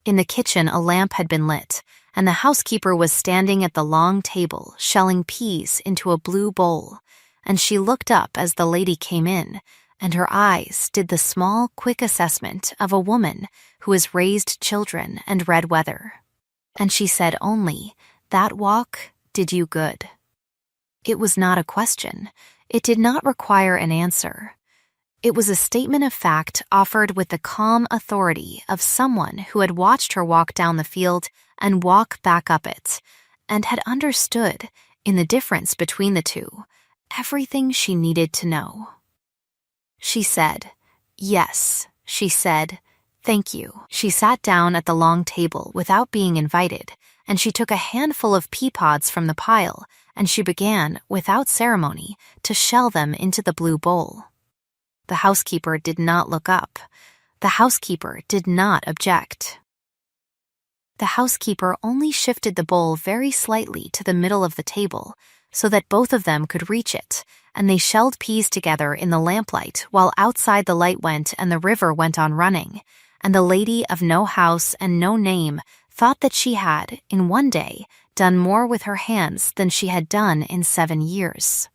In the kitchen, a lamp had been lit, and the housekeeper was standing at the long table, shelling peas into a blue bowl, and she looked up as the lady came in, and her eyes did the small, quick assessment of a woman who has raised children and read weather. And she said only, "That walk did you good." It was not a question. It did not require an answer. It was a statement of fact offered with the calm authority of someone who had watched her walk down the field and walk back up it, and had understood, in the difference between the two, everything she needed to know. She said, "Yes," she said, "thank you." She sat down at the long table without being invited, and she took a handful of pea pods from the pile, and she began, without ceremony, to shell them into the blue bowl. The housekeeper did not look up. The housekeeper did not object. The housekeeper only shifted the bowl very slightly to the middle of the table, so that both of them could reach it, and they shelled peas together in the lamplight while outside the light went and the river went on running, and the lady of no house and no name thought that she had, in one day, done more with her hands than she had done in 7 years.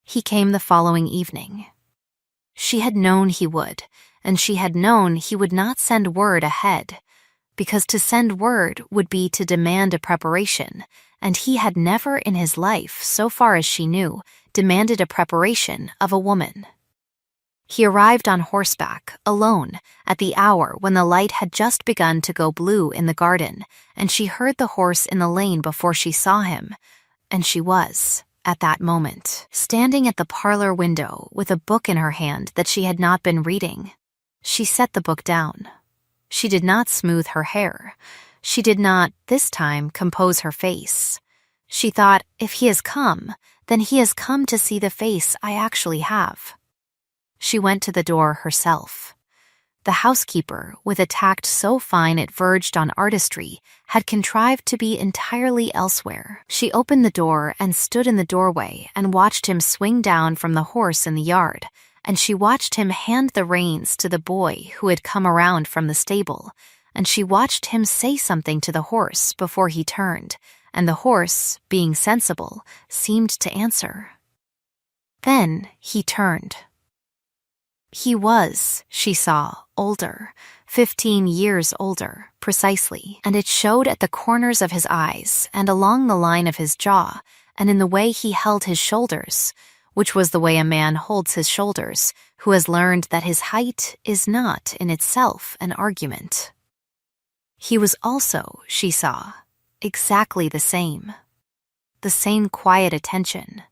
He came the following evening. She had known he would, and she had known he would not send word ahead, because to send word would be to demand a preparation, and he had never in his life, so far as she knew, demanded a preparation of a woman. He arrived on horseback, alone, at the hour when the light had just begun to go blue in the garden, and she heard the horse in the lane before she saw him, and she was, at that moment, standing at the parlor window with a book in her hand that she had not been reading. She set the book down. She did not smooth her hair. She did not, this time, compose her face. She thought, if he has come, then he has come to see the face I actually have. She went to the door herself. The housekeeper, with a tact so fine it verged on artistry, had contrived to be entirely elsewhere. She opened the door and stood in the doorway and watched him swing down from the horse in the yard, and she watched him hand the reins to the boy who had come around from the stable, and she watched him say something to the horse before he turned, and the horse, being sensible, seemed to answer. Then he turned. He was, she saw, older, 15 years older, precisely, and it showed at the corners of his eyes and along the line of his jaw and in the way he held his shoulders, which was the way a man holds his shoulders who has learned that his height is not in itself an argument. He was also, she saw, exactly the same quiet attention,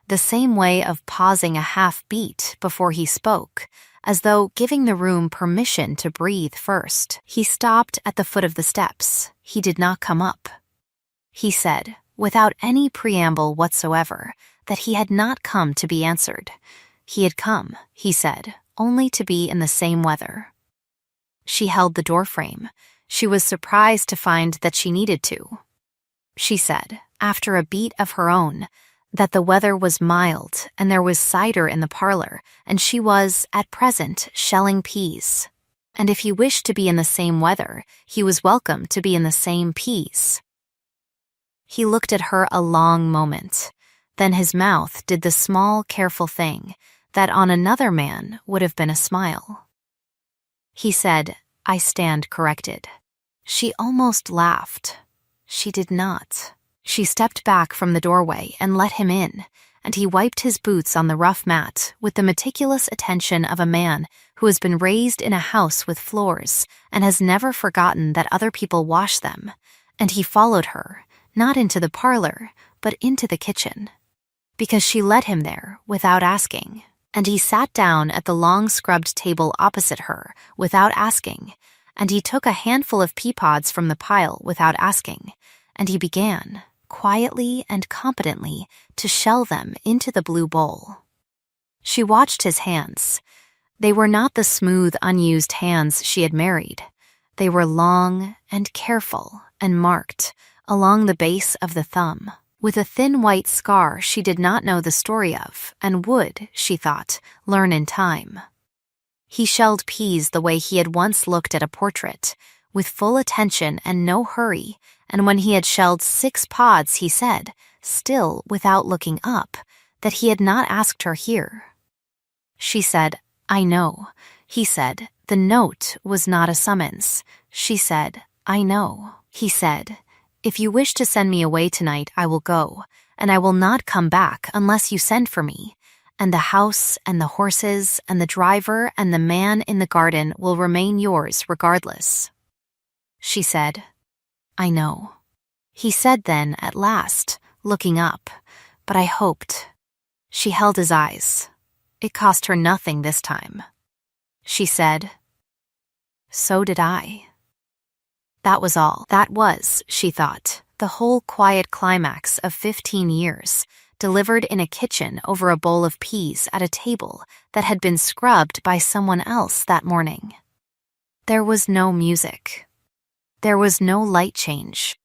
the same way of pausing a half beat before he spoke, as though giving the room permission to breathe first. He stopped at the foot of the steps. He did not come up. He said, without any preamble whatsoever, that he had not come to be answered. He had come, he said, only to be in the same weather. She held the doorframe. She was surprised to find that she needed to. She said, after a beat of her own, that the weather was mild and there was cider in the parlor, and she was, at present, shelling peas. And if he wished to be in the same weather, he was welcome to be in the same peas. He looked at her a long moment. Then his mouth did the small, careful thing that on another man would have been a smile. He said, "I stand corrected." She almost laughed. She did not. She stepped back from the doorway and let him in, and he wiped his boots on the rough mat with the meticulous attention of a man who has been raised in a house with floors and has never forgotten that other people wash them, and he followed her, not into the parlor, but into the kitchen, because she led him there without asking, and he sat down at the long scrubbed table opposite her without asking, and he took a handful of pea pods from the pile without asking, and he began, quietly and competently, to shell them into the blue bowl. She watched his hands. They were not the smooth, unused hands she had married. They were long and careful and marked along the base of the thumb, with a thin white scar she did not know the story of and would, she thought, learn in time. He shelled peas the way he had once looked at a portrait, with full attention and no hurry, and when he had shelled 6 pods he said, still without looking up, that he had not asked her here. She said, "I know." He said, "The note was not a summons." She said, "I know." He said, "If you wish to send me away tonight, I will go, and I will not come back unless you send for me, and the house and the horses and the driver and the man in the garden will remain yours regardless." She said, "I know." He said then, at last, looking up, "But I hoped." She held his eyes. It cost her nothing this time. She said, "So did I." That was all. That was, she thought, the whole quiet climax of 15 years, delivered in a kitchen over a bowl of peas at a table that had been scrubbed by someone else that morning. There was no music. There was no light change.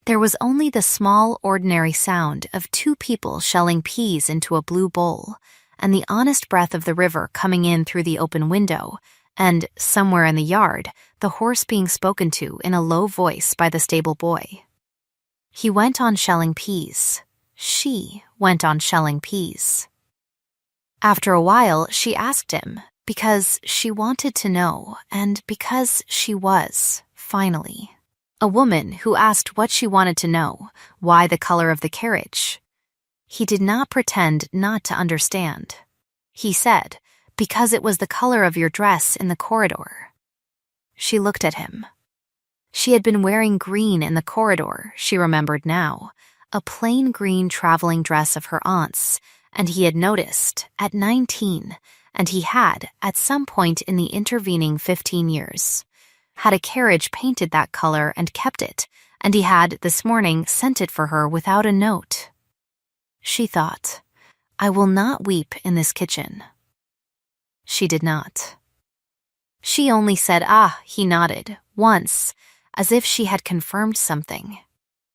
There was only the small, ordinary sound of 2 people shelling peas into a blue bowl, and the honest breath of the river coming in through the open window, and, somewhere in the yard, the horse being spoken to in a low voice by the stable boy. He went on shelling peas. She went on shelling peas. After a while, she asked him, because she wanted to know, and because she was, finally, a woman who asked what she wanted to know, why the color of the carriage. He did not pretend not to understand. He said, "Because it was the color of your dress in the corridor." She looked at him. She had been wearing green in the corridor, she remembered now, a plain green traveling dress of her aunt's, and he had noticed, at 19, and he had, at some point in the intervening 15 years, had a carriage painted that color and kept it, and he had, this morning, sent it for her without a note. She thought, "I will not weep in this kitchen." She did not. She only said, "Ah," he nodded, once, as if she had confirmed something.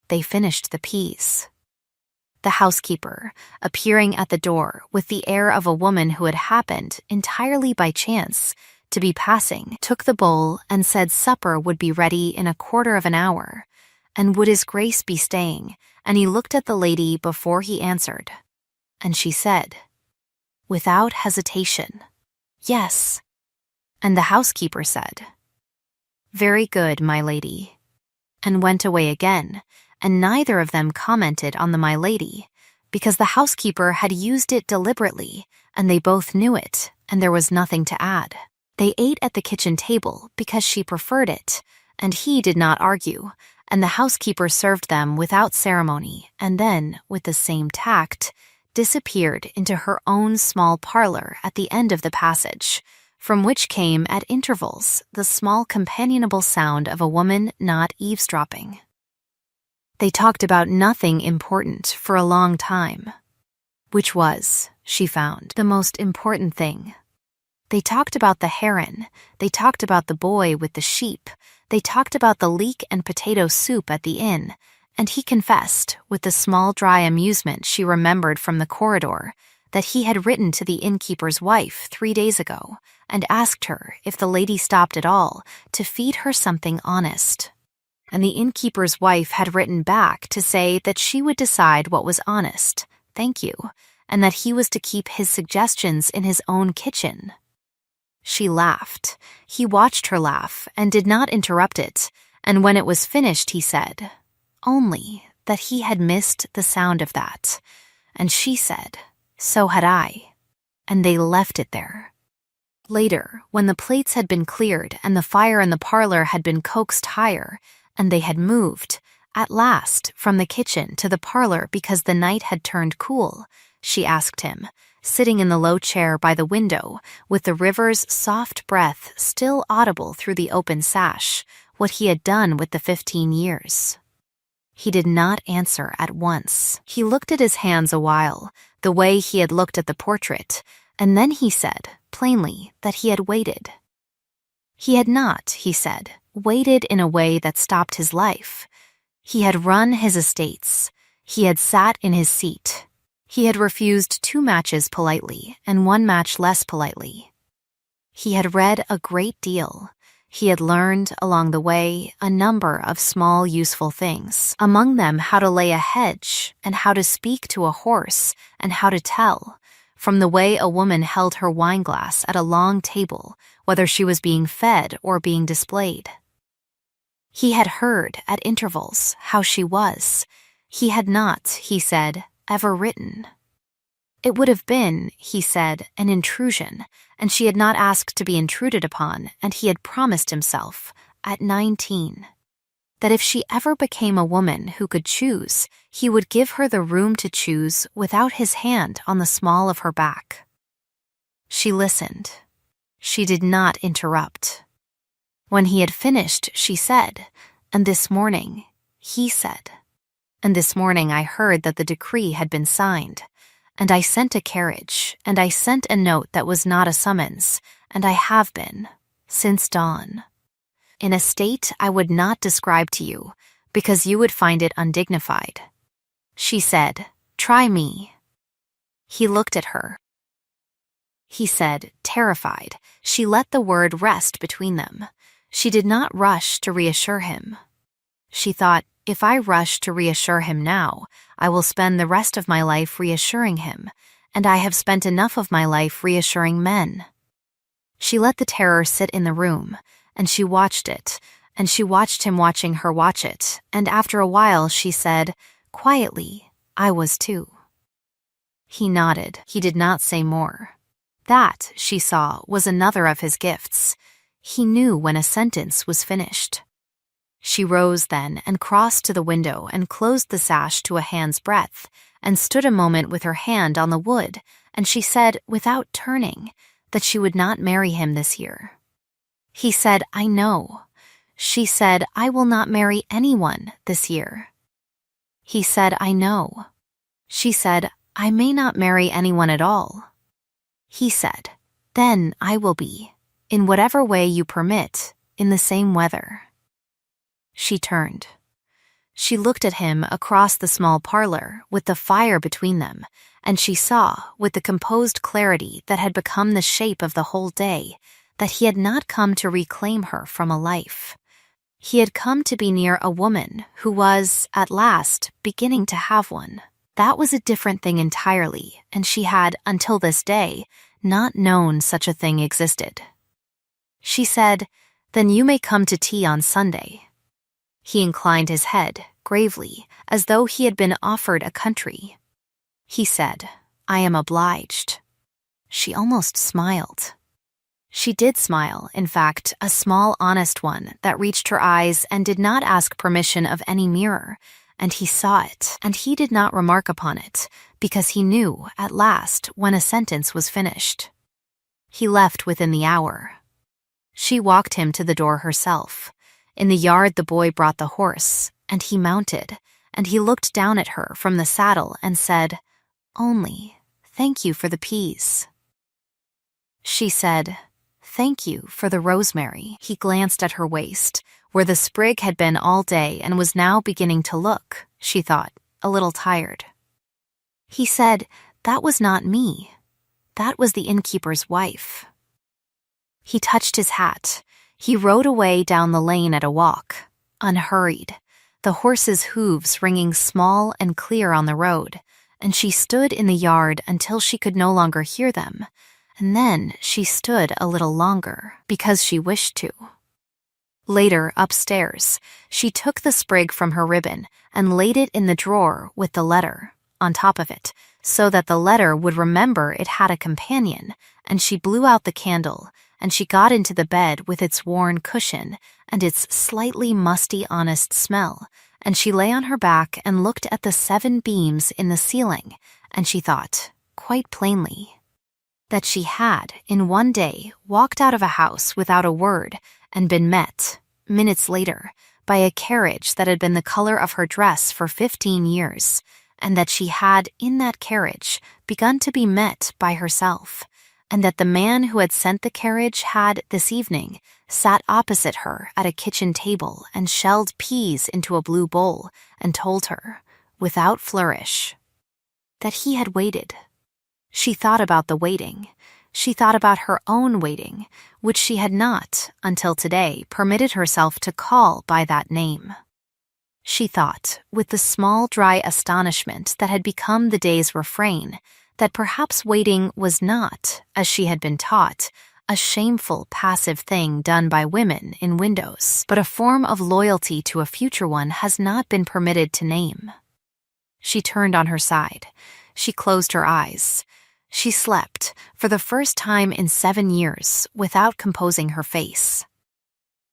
They finished the peas. The housekeeper, appearing at the door with the air of a woman who had happened, entirely by chance, to be passing, took the bowl and said supper would be ready in a quarter of an hour, and would His Grace be staying, and he looked at the lady before he answered. And she said, without hesitation, "Yes." And the housekeeper said, "Very good, my lady," and went away again, and neither of them commented on the "my lady," because the housekeeper had used it deliberately, and they both knew it, and there was nothing to add. They ate at the kitchen table because she preferred it, and he did not argue, and the housekeeper served them without ceremony, and then, with the same tact, disappeared into her own small parlor at the end of the passage, from which came, at intervals, the small companionable sound of a woman not eavesdropping. They talked about nothing important for a long time, which was, she found, the most important thing. They talked about the heron, they talked about the boy with the sheep, they talked about the leek and potato soup at the inn, and he confessed, with the small dry amusement she remembered from the corridor, that he had written to the innkeeper's wife 3 days ago and asked her, if the lady stopped at all, to feed her something honest. And the innkeeper's wife had written back to say that she would decide what was honest, thank you, and that he was to keep his suggestions in his own kitchen. She laughed. He watched her laugh and did not interrupt it, and when it was finished he said, only that he had missed the sound of that, and she said, so had I, and they left it there. Later, when the plates had been cleared and the fire in the parlor had been coaxed higher, and they had moved, at last, from the kitchen to the parlor because the night had turned cool, she asked him, sitting in the low chair by the window, with the river's soft breath still audible through the open sash, what he had done with the 15 years. He did not answer at once. He looked at his hands a while, the way he had looked at the portrait, and then he said, plainly that he had waited. He had not, he said, waited in a way that stopped his life. He had run his estates. He had sat in his seat. He had refused 2 matches politely and 1 match less politely. He had read a great deal. He had learned, along the way, a number of small useful things, among them how to lay a hedge and how to speak to a horse and how to tell, from the way a woman held her wineglass at a long table, whether she was being fed or being displayed. He had heard, at intervals, how she was. He had not, he said, ever written. It would have been, he said, an intrusion, and she had not asked to be intruded upon, and he had promised himself, at 19, that if she ever became a woman who could choose, he would give her the room to choose without his hand on the small of her back. She listened. She did not interrupt. When he had finished, she said, and this morning, he said, and this morning I heard that the decree had been signed, and I sent a carriage, and I sent a note that was not a summons, and I have been, since dawn, in a state I would not describe to you, because you would find it undignified. She said, try me. He looked at her. He said, terrified, she let the word rest between them. She did not rush to reassure him. She thought, if I rush to reassure him now, I will spend the rest of my life reassuring him, and I have spent enough of my life reassuring men. She let the terror sit in the room, and she watched it, and she watched him watching her watch it, and after a while she said, quietly, I was too. He nodded. He did not say more. That, she saw, was another of his gifts. He knew when a sentence was finished. She rose then and crossed to the window and closed the sash to a hand's breadth, and stood a moment with her hand on the wood, and she said, without turning, that she would not marry him this year. He said, I know. She said, I will not marry anyone this year. He said, I know. She said, I may not marry anyone at all. He said, then I will be, in whatever way you permit, in the same weather. She turned. She looked at him across the small parlor with the fire between them, and she saw, with the composed clarity that had become the shape of the whole day, that he had not come to reclaim her from a life. He had come to be near a woman who was, at last, beginning to have one. That was a different thing entirely, and she had, until this day, not known such a thing existed. She said, then you may come to tea on Sunday. He inclined his head, gravely, as though he had been offered a country. He said, I am obliged. She almost smiled. She did smile, in fact, a small, honest one that reached her eyes and did not ask permission of any mirror, and he saw it, and he did not remark upon it, because he knew, at last, when a sentence was finished. He left within the hour. She walked him to the door herself. In the yard the boy brought the horse, and he mounted, and he looked down at her from the saddle and said, only, thank you for the peas. She said, thank you for the rosemary. He glanced at her waist, where the sprig had been all day and was now beginning to look, she thought, a little tired. He said, that was not me. That was the innkeeper's wife. He touched his hat. He rode away down the lane at a walk, unhurried, the horse's hooves ringing small and clear on the road, and she stood in the yard until she could no longer hear them, and then she stood a little longer, because she wished to. Later, upstairs, she took the sprig from her ribbon and laid it in the drawer with the letter, on top of it, so that the letter would remember it had a companion, and she blew out the candle, and she got into the bed with its worn cushion and its slightly musty honest smell, and she lay on her back and looked at the 7 beams in the ceiling, and she thought, quite plainly, that she had, in one day, walked out of a house without a word and been met, minutes later, by a carriage that had been the color of her dress for 15 years, and that she had, in that carriage, begun to be met by herself, and that the man who had sent the carriage had, this evening, sat opposite her at a kitchen table and shelled peas into a blue bowl and told her, without flourish, that he had waited. She thought about the waiting. She thought about her own waiting, which she had not, until today, permitted herself to call by that name. She thought, with the small dry astonishment that had become the day's refrain, that perhaps waiting was not, as she had been taught, a shameful passive thing done by women in windows, but a form of loyalty to a future one has not been permitted to name. She turned on her side. She closed her eyes. She slept, for the first time in 7 years, without composing her face.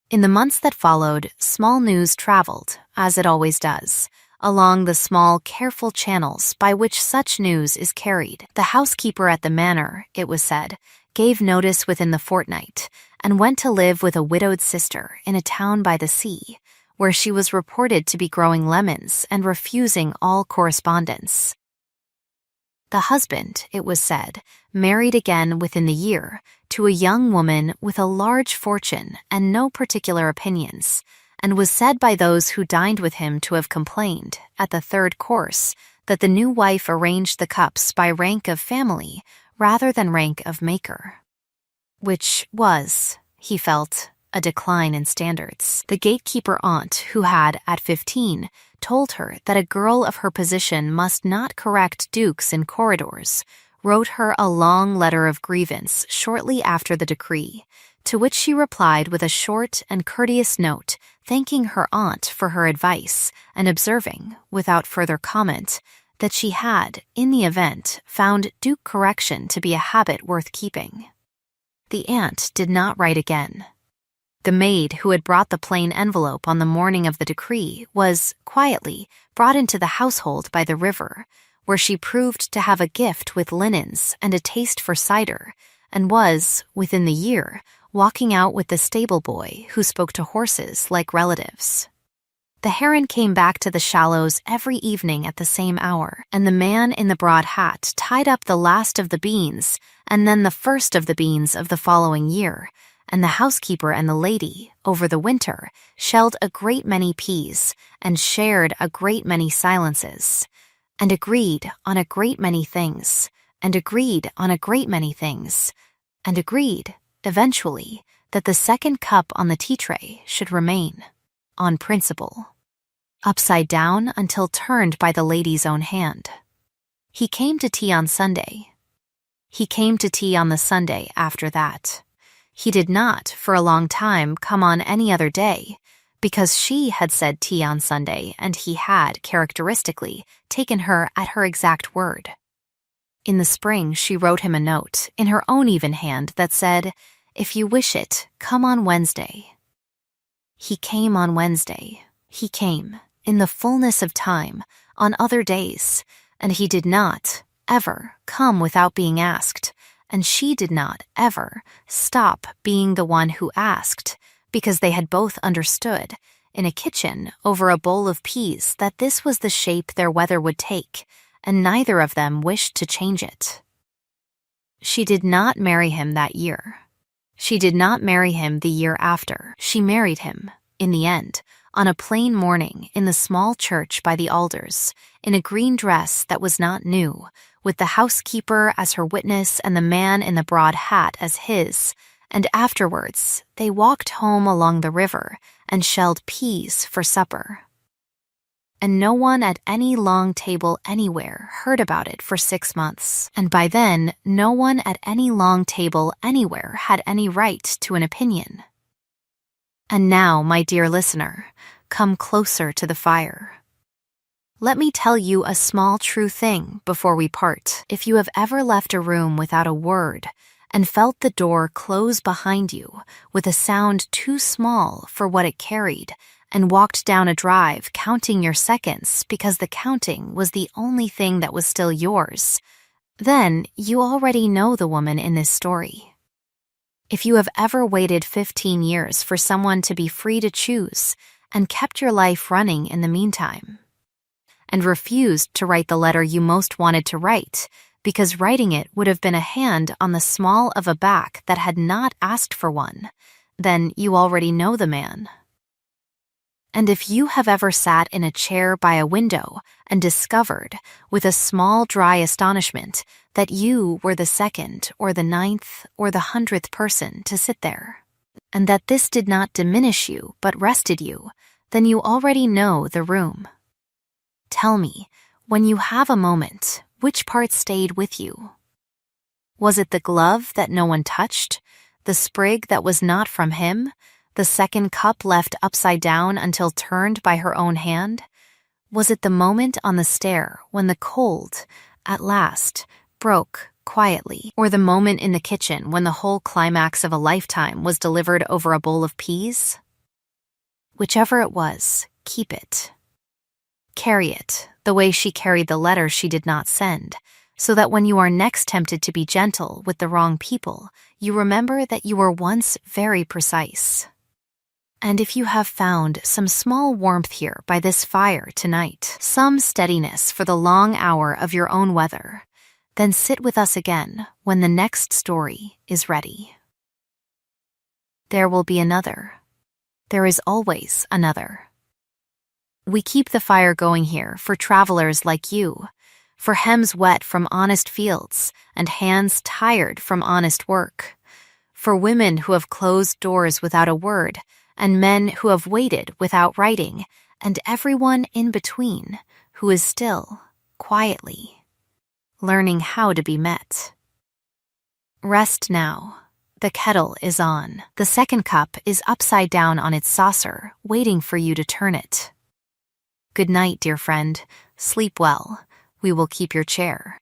In the months that followed, small news traveled, as it always does, along the small, careful channels by which such news is carried. The housekeeper at the manor, it was said, gave notice within the fortnight, and went to live with a widowed sister in a town by the sea, where she was reported to be growing lemons and refusing all correspondence. The husband, it was said, married again within the year to a young woman with a large fortune and no particular opinions, and was said by those who dined with him to have complained, at the third course, that the new wife arranged the cups by rank of family rather than rank of maker. Which was, he felt, a decline in standards. The gatekeeper aunt who had, at 15, told her that a girl of her position must not correct dukes in corridors, wrote her a long letter of grievance shortly after the decree, to which she replied with a short and courteous note thanking her aunt for her advice and observing, without further comment, that she had, in the event, found duke correction to be a habit worth keeping. The aunt did not write again. The maid who had brought the plain envelope on the morning of the decree was, quietly, brought into the household by the river, where she proved to have a gift with linens and a taste for cider, and was, within the year, walking out with the stable boy who spoke to horses like relatives. The heron came back to the shallows every evening at the same hour, and the man in the broad hat tied up the last of the beans and then the first of the beans of the following year, and the housekeeper and the lady, over the winter, shelled a great many peas, and shared a great many silences, and agreed on a great many things, and agreed on a great many things, and agreed, eventually, that the second cup on the tea-tray should remain, on principle, upside down until turned by the lady's own hand. He came to tea on Sunday. He came to tea on the Sunday after that. He did not, for a long time, come on any other day, because she had said tea on Sunday, and he had, characteristically, taken her at her exact word. In the spring, she wrote him a note, in her own even hand, that said, "If you wish it, come on Wednesday." He came on Wednesday. He came, in the fullness of time, on other days, and he did not, ever, come without being asked, and she did not, ever, stop being the one who asked, because they had both understood, in a kitchen over a bowl of peas, that this was the shape their weather would take, and neither of them wished to change it. She did not marry him that year. She did not marry him the year after. She married him, in the end, on a plain morning in the small church by the alders, in a green dress that was not new, with the housekeeper as her witness and the man in the broad hat as his, and afterwards they walked home along the river and shelled peas for supper. And no one at any long table anywhere heard about it for 6 months, and by then no one at any long table anywhere had any right to an opinion. And now, my dear listener, come closer to the fire. Let me tell you a small true thing before we part. If you have ever left a room without a word and felt the door close behind you with a sound too small for what it carried, and walked down a drive counting your seconds because the counting was the only thing that was still yours, then you already know the woman in this story. If you have ever waited 15 years for someone to be free to choose and kept your life running in the meantime, and refused to write the letter you most wanted to write because writing it would have been a hand on the small of a back that had not asked for one. Then you already know the man. And if you have ever sat in a chair by a window and discovered, with a small dry astonishment, that you were the second or the 9th or the 100th person to sit there, and that this did not diminish you but rested you, then you already know the room. Tell me, when you have a moment, which part stayed with you? Was it the glove that no one touched, the sprig that was not from him, the second cup left upside down until turned by her own hand? Was it the moment on the stair when the cold, at last, broke quietly, or the moment in the kitchen when the whole climax of a lifetime was delivered over a bowl of peas? Whichever it was, keep it. Carry it, the way she carried the letter she did not send, so that when you are next tempted to be gentle with the wrong people, you remember that you were once very precise. And if you have found some small warmth here by this fire tonight, some steadiness for the long hour of your own weather, then sit with us again when the next story is ready. There will be another. There is always another. We keep the fire going here for travelers like you, for hems wet from honest fields and hands tired from honest work, for women who have closed doors without a word, and men who have waited without writing, and everyone in between who is still, quietly, learning how to be met. Rest now. The kettle is on. The second cup is upside down on its saucer, waiting for you to turn it. Good night, dear friend. Sleep well. We will keep your chair.